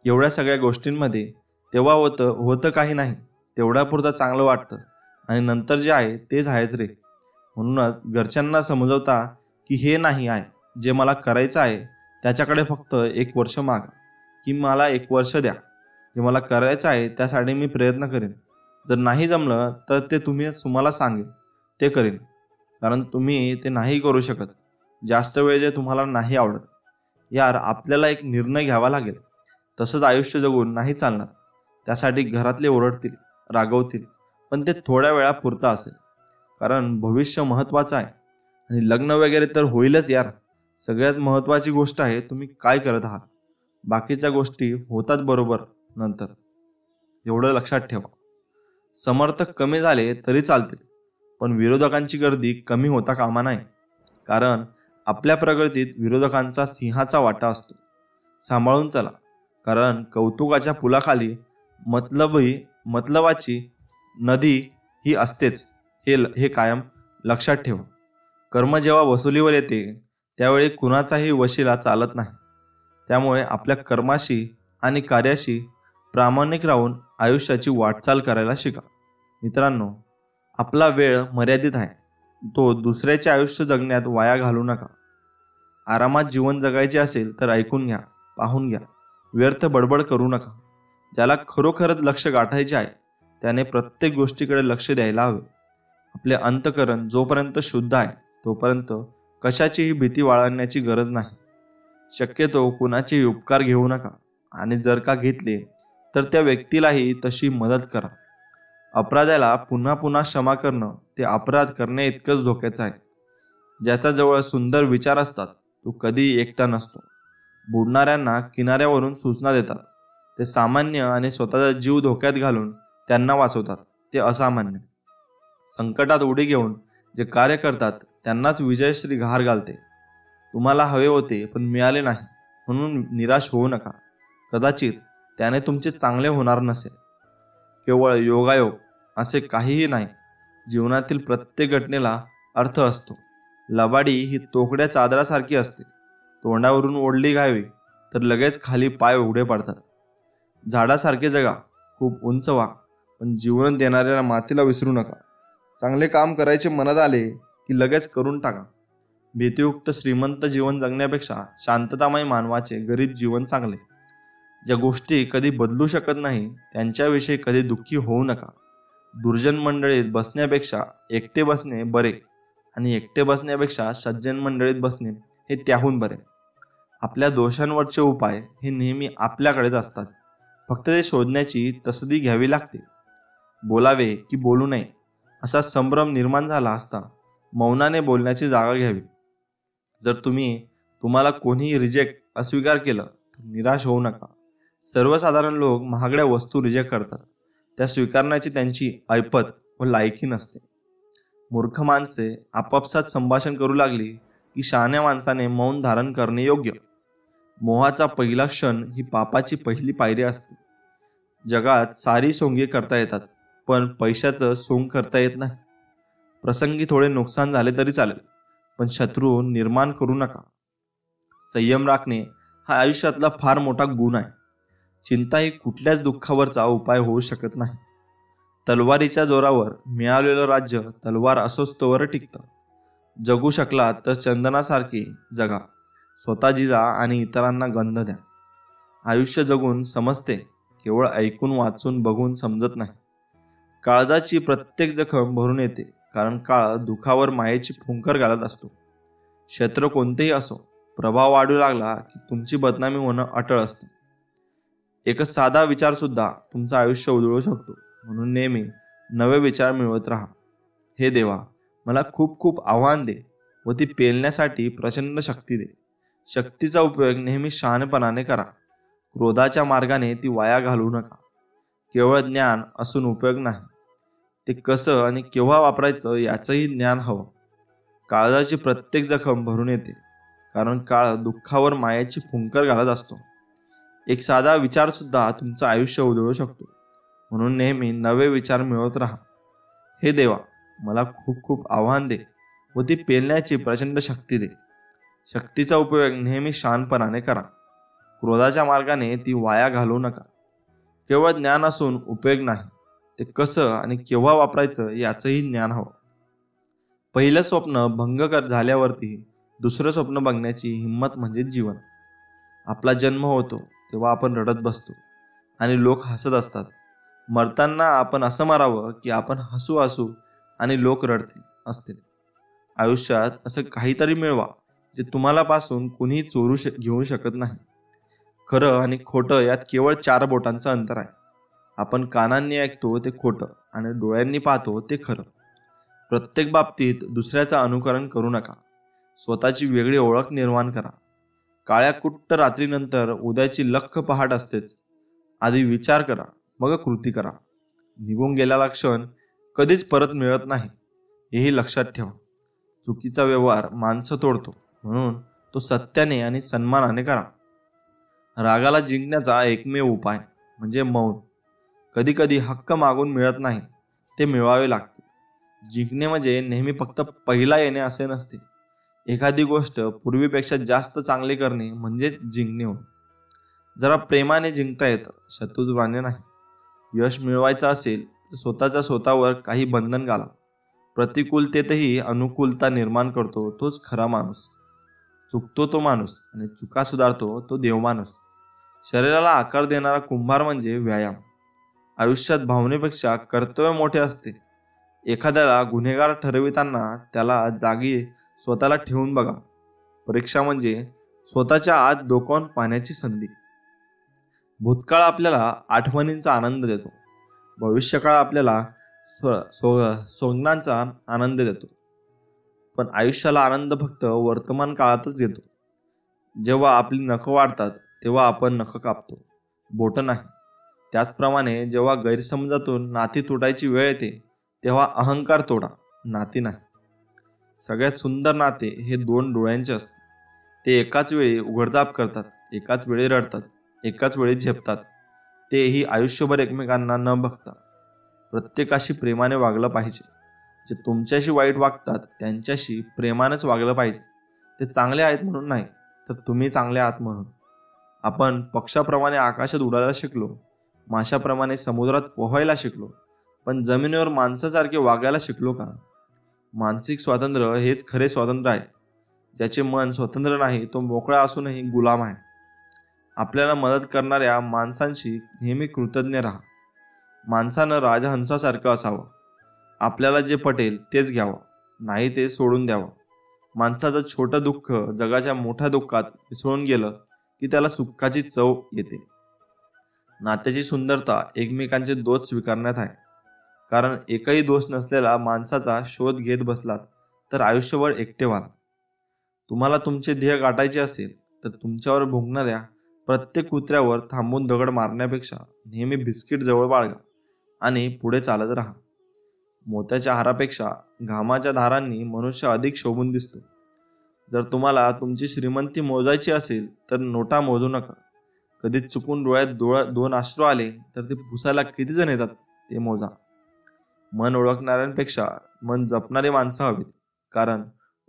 एवढ्या सगळ्या गोष्टींमध्ये, तेव्हा होतं काही नाही, तेवढ्यापुरतं चांगलं वाटतं. आणि नंतर जे आहे तेच आहेच रे. म्हणूनच घरच्यांना समजवता की हे नाही आहे जे मला करायचं आहे, त्याच्याकडे फक्त 1 वर्ष मागा, की मला 1 वर्ष द्या. जे मला करायचं आहे त्यासाठी मी प्रयत्न करेन. जर नाही जमलं तर ते तुम्हाला सांगेन ते करेन. कारण तुम्ही ते नाही करू शकत. जास्त वेळ जे तुम्हाला नाही आवडत. यार, आपल्याला एक निर्णय घ्यावा लागेल. तसंच आयुष्य जगून नाही चालणार. त्यासाठी घरातले ओरडतील, रागवतील, पण ते थोड्या वेळापुरतं असेल. कारण भविष्य महत्त्वाचं आहे. आणि लग्न वगैरे तर होईलच यार, सगळ्यात महत्त्वाची गोष्ट आहे तुम्ही काय करत आहात. बाकीच्या गोष्टी होतात बरोबर नंतर. एवढं लक्षात ठेवा. समर्थक कमी झाले तरी चालतील, पण विरोधकांची गर्दी कमी होता कामा नये. कारण आपल्या प्रगतीत विरोधकांचा सिंहाचा वाटा असतो. सांभाळून चला, कारण कौतुकाच्या पुलाखाली मतलबाची नदी ही असतेच. हे कायम लक्षात ठेवा. कर्म जेव्हा वसुलीवर येते त्यावेळी कुणाचाही वशिला चालत नाही. त्यामुळे आपल्या कर्माशी आणि कार्याशी प्रामाणिक राहून आयुष्याची वाटचाल करायला शिका. मित्रांनो, आपला वेळ मर्यादित आहे. तो दुसऱ्याचे आयुष्य जगण्यात वाया घालू नका. आरामात जीवन जगायचे असेल तर ऐकून घ्या, पाहून घ्या. व्यर्थ बडबड करू नका. ज्याला खरोखरच लक्ष गाठायचे आहे त्याने प्रत्येक गोष्टीकडे लक्ष द्यायला हवे. आपले अंतःकरण जोपर्यंत शुद्ध आहे तोपर्यंत कशाचीही भीती बाळगण्याची गरज नाही. शक्यतो कुणाचेही उपकार घेऊ नका, आणि जर का घेतले तर त्या व्यक्तीलाही तशी मदत करा. अपराध्याला पुन्हा पुन्हा क्षमा करणं ते अपराध करणे इतकंच धोक्याचं आहे. ज्याच्याजवळ सुंदर विचार असतात तो कधी एकटा नसतो. बुडणाऱ्यांना किनाऱ्यावरून सूचना देतात ते सामान्य, आणि स्वतःचा जीव धोक्यात घालून त्यांना वाचवतात ते असामान्य. संकटात उडी घेऊन जे कार्य करतात त्यांनाच विजयश्री घार घालते. तुम्हाला हवे होते पण मिळाले नाही म्हणून निराश होऊ नका. कदाचित त्याने तुमचे चांगले होणार नसेल. केवळ योगायोग असे काहीही नाही. जीवनातील प्रत्येक घटनेला अर्थ असतो. लबाडी ही तोकड्या चादरासारखी असते. तोंडावरून ओढली घ्यावी तर लगेच खाली पाय उघडे पडतात. झाडासारखे जगा, खूप उंच व्हा, पण जीवन देणाऱ्या मातीला विसरू नका. चांगले काम करायचे मनात आले की लगेच करून टाका. भीतियुक्त श्रीमंत जीवन जगण्यापेक्षा शांततामय मानवाचे गरीब जीवन चांगले. ज्या गोष्टी कधी बदलू शकत नाही त्यांच्याविषयी कधी दुःखी होऊ नका. दुर्जन मंडळीत बसण्यापेक्षा एकटे बसणे बरे, आणि एकटे बसण्यापेक्षा सज्जन मंडळीत बसणे हे त्याहून बरे. आपल्या दोषांवरचे उपाय हे नेहमी आपल्याकडेच असतात. फक्त ते शोधण्याची तसदी घ्यावी लागते. बोलावे की बोलू नये असा संभ्रम निर्माण झाला असता मौनाने बोलण्याची जागा घ्यावी. जर तुम्हाला कोणीही रिजेक्ट अस्वीकार केलं तर निराश होऊ नका. सर्वसाधारण लोक महागड्या वस्तू रिजेक्ट करतात. त्या स्वीकारण्याची त्यांची ऐपत व लायकी नसते. मूर्ख माणसे आपापसात संभाषण करू लागली की शहाण्या माणसाने मौन धारण करणे योग्य. मोहाचा पहिला क्षण ही पापाची पहिली पायरी असते. जगात सारी सोंगे करता येतात, पण पैशाचं सोंग करता येत नाही. प्रसंगी थोडे नुकसान झाले तरी चालेल, पण शत्रू निर्माण करू नका. संयम राखणे हा आयुष्यातला फार मोठा गुण आहे. चिंता ही कुठल्याच दुःखावरचा उपाय होऊ शकत नाही. तलवारीच्या जोरावर मिळालेलं राज्य तलवार असोस्तोवर टिकतं. जगू शकला तर चंदनासारखी जगा. स्वतः जिजा आणि इतरांना गंध द्या. आयुष्य जगून समजते, केवळ ऐकून वाचून बघून समजत नाही. काळजाची प्रत्येक जखम भरून येते, कारण काळ दुखावर मायेची फुंकर घालत असतो. क्षेत्र कोणतेही असो, प्रभाव वाढू लागला की तुमची बदनामी होणं अटळ असतं. एकच साधा विचार सुद्धा तुमचं आयुष्य उधळू शकतो. म्हणून नेहमी नवे विचार मिळवत राहा. हे देवा, मला खूप खूप आव्हान दे व ती पेलण्यासाठी प्रचंड शक्ती दे. शक्तीचा उपयोग नेहमी शहाणपणाने करा. क्रोधाच्या मार्गाने ती वाया घालवू नका. केवळ ज्ञान असून उपयोग नाही, ते कसं आणि केव्हा वापरायचं याचंही ज्ञान हवं. काळजाची प्रत्येक जखम भरून येते, कारण काळ दुःखावर मायेची फुंकर घालत असतो. एक साधा विचार सुद्धा तुमचं आयुष्य उधळू शकतो. म्हणून नेहमी नवे विचार मिळवत राहा. हे देवा, मला खूप खूप आव्हान दे व ती पेलण्याची प्रचंड शक्ती दे. शक्तीचा उपयोग नेहमी शहाणपणाने करा. क्रोधाच्या मार्गाने ती वाया घालवू नका. केवळ ज्ञान असून उपयोग नाही, ते कसं आणि केव्हा वापरायचं याचंही ज्ञान हवं. पहिलं स्वप्न भंग झाल्यावरती दुसरं स्वप्न बघण्याची हिंमत म्हणजे जीवन. आपला जन्म होतो तेव्हा आपण रडत बसतो आणि लोक हसत असतात. मरताना आपण असं मरावं की आपण हसू हसू आणि लोक रडतील असतील. आयुष्यात असं काहीतरी मिळवा जे तुम्हाला पासून कुणीही घेऊ शकत नाही. खरं आणि खोटं यात केवळ 4 बोटांचं अंतर आहे. आपण कानांनी ऐकतो ते खोटं आणि डोळ्यांनी पाहतो ते खरं. प्रत्येक बाबतीत दुसऱ्याचं अनुकरण करू नका. स्वतःची वेगळी ओळख निर्माण करा. काळ्या कुट्ट रात्रीनंतर उद्याची लख पहाट असतेच. आधी विचार करा, मग कृती करा. निघून गेलेला क्षण कधीच परत मिळत नाही, हेही लक्षात ठेवा. चुकीचा व्यवहार माणसं तोडतो, म्हणून तो सत्याने आणि सन्मानाने करा. रागाला जिंकण्याचा एकमेव उपाय म्हणजे मौन. कधी कधी हक्क मागून मिळत नाही, ते मिळवावे लागते. जिंकणे म्हणजे नेहमी फक्त पहिला येणे असे नसते. एखादी गोष्ट पूर्वीपेक्षा जास्त चांगली करणे म्हणजे जिंकणे होय. जरा प्रेमाने जिंकता येतं, शत्रुत्वाने नाही. यश मिळवायचं असेल तर स्वतःवर काही बंधन घाला. प्रतिकूलतेतही अनुकूलता निर्माण करतो तोच खरा माणूस. चुकतो तो माणूस आणि चुका सुधारतो तो देवमाणूस. शरीराला आकार देणारा कुंभार म्हणजे व्यायाम. आयुष्यात भावनेपेक्षा कर्तव्य मोठे असते. एखाद्याला गुन्हेगार ठरविताना त्याला जागी स्वतःला ठेवून बघा. परीक्षा म्हणजे स्वतःच्या आत डोकावून पाहण्याची संधी. भूतकाळ आपल्याला आठवणींचा आनंद देतो, भविष्यकाळ आपल्याला स्वप्नांचा आनंद देतो. पण आयुष्याला आनंद फक्त वर्तमान काळातच येतो. जेव्हा आपली नखं वाढतात तेव्हा आपण नखं कापतो, बोटं नाही. त्याचप्रमाणे जेव्हा गैरसमजातून नाती तुटायची वेळ येते तेव्हा अहंकार तोडा, नाती नाही. सगळ्यात सुंदर नाते हे दोन डोळ्यांचे असते. ते एकाच वेळी उघडझाप करतात, एकाच वेळी रडतात, एकाच वेळी झेपतात. तेही आयुष्यभर एकमेकांना न बघता. प्रत्येकाशी प्रेमाने वागलं पाहिजे. जे तुमच्याशी वाईट वागतात त्यांच्याशी प्रेमानेच वागलं पाहिजे. ते चांगले आहेत म्हणून नाही, तर तुम्ही चांगले आहात म्हणून. आपण पक्षाप्रमाणे आकाशात उडायला शिकलो, माशाप्रमाणे समुद्रात पोहायला शिकलो, पण जमिनीवर माणसासारखे वागायला शिकलो का? मानसिक स्वातंत्र्य हेच खरे स्वातंत्र्य आहे. ज्याचे मन स्वतंत्र नाही तो मोकळा असूनही गुलाम आहे. आपल्याला मदत करणाऱ्या माणसांशी नेहमी कृतज्ञ राहा. माणसानं राजहंसासारखं असावं. आपल्याला जे पटेल तेच घ्यावं, नाही ते सोडून द्यावं. माणसाचं छोटं दुःख जगाच्या मोठ्या दुःखात मिसळून गेलं की त्याला सुखाची चव येते. नात्याची सुंदरता एकमेकांचे दोष स्वीकारण्यात आहे. कारण एकही दोष नसलेला माणसाचा शोध घेत बसलात तर आयुष्यभर एकटे व्हाल. तुम्हाला तुमचे ध्येय गाठायचे असेल तर तुमच्यावर भुंकणाऱ्या प्रत्येक कुत्र्यावर थांबून दगड मारण्यापेक्षा नेहमी बिस्किट जवळ बाळगा आणि पुढे चालत राहा. मोत्याच्या हारापेक्षा घामाच्या धारांनी मनुष्य अधिक शोभून दिसतो. जर तुम्हाला तुमची श्रीमंती मोजायची असेल तर नोटा मोजू नका. कधी चुकून डोळ्यात दोन अश्रू आले तर ते पुसायला किती जण येतात ते मोजा. मन ओळखणाऱ्यांपेक्षा मन जपणारी माणसं हवीत. कारण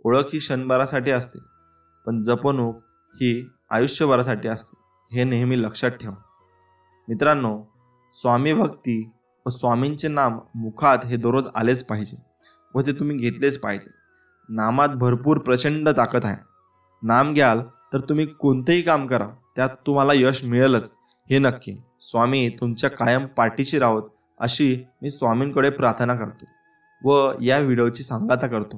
ओळख ही क्षणभरासाठी असते, पण जपणूक ही आयुष्यभरासाठी असते. हे नेहमी लक्षात ठेवा. मित्रांनो, स्वामी भक्ती व स्वामींचे नाम मुखात हे दररोज आलेच पाहिजे व ते तुम्ही घेतलेच पाहिजे. नामात भरपूर प्रचंड ताकद आहे. नाम घ्याल तर तुम्ही कोणतेही काम करा, त्यात तुम्हाला यश मिळेलच, हे नक्की. स्वामी तुमच्या कायम पाठीशी राहोत अशी मी स्वामींकडे प्रार्थना करतो व या व्हिडिओची सांगता करतो.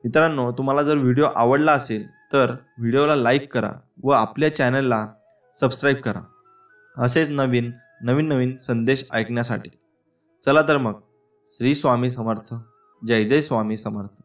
मित्रांनो, तुम्हाला जर व्हिडिओ आवडला असेल तर व्हिडिओला लाईक करा व आपल्या चॅनलला सबस्क्राईब करा, असेच नवीन संदेश ऐकण्यासाठी. चला तर मग, श्री स्वामी समर्थ. जय जय स्वामी समर्थ.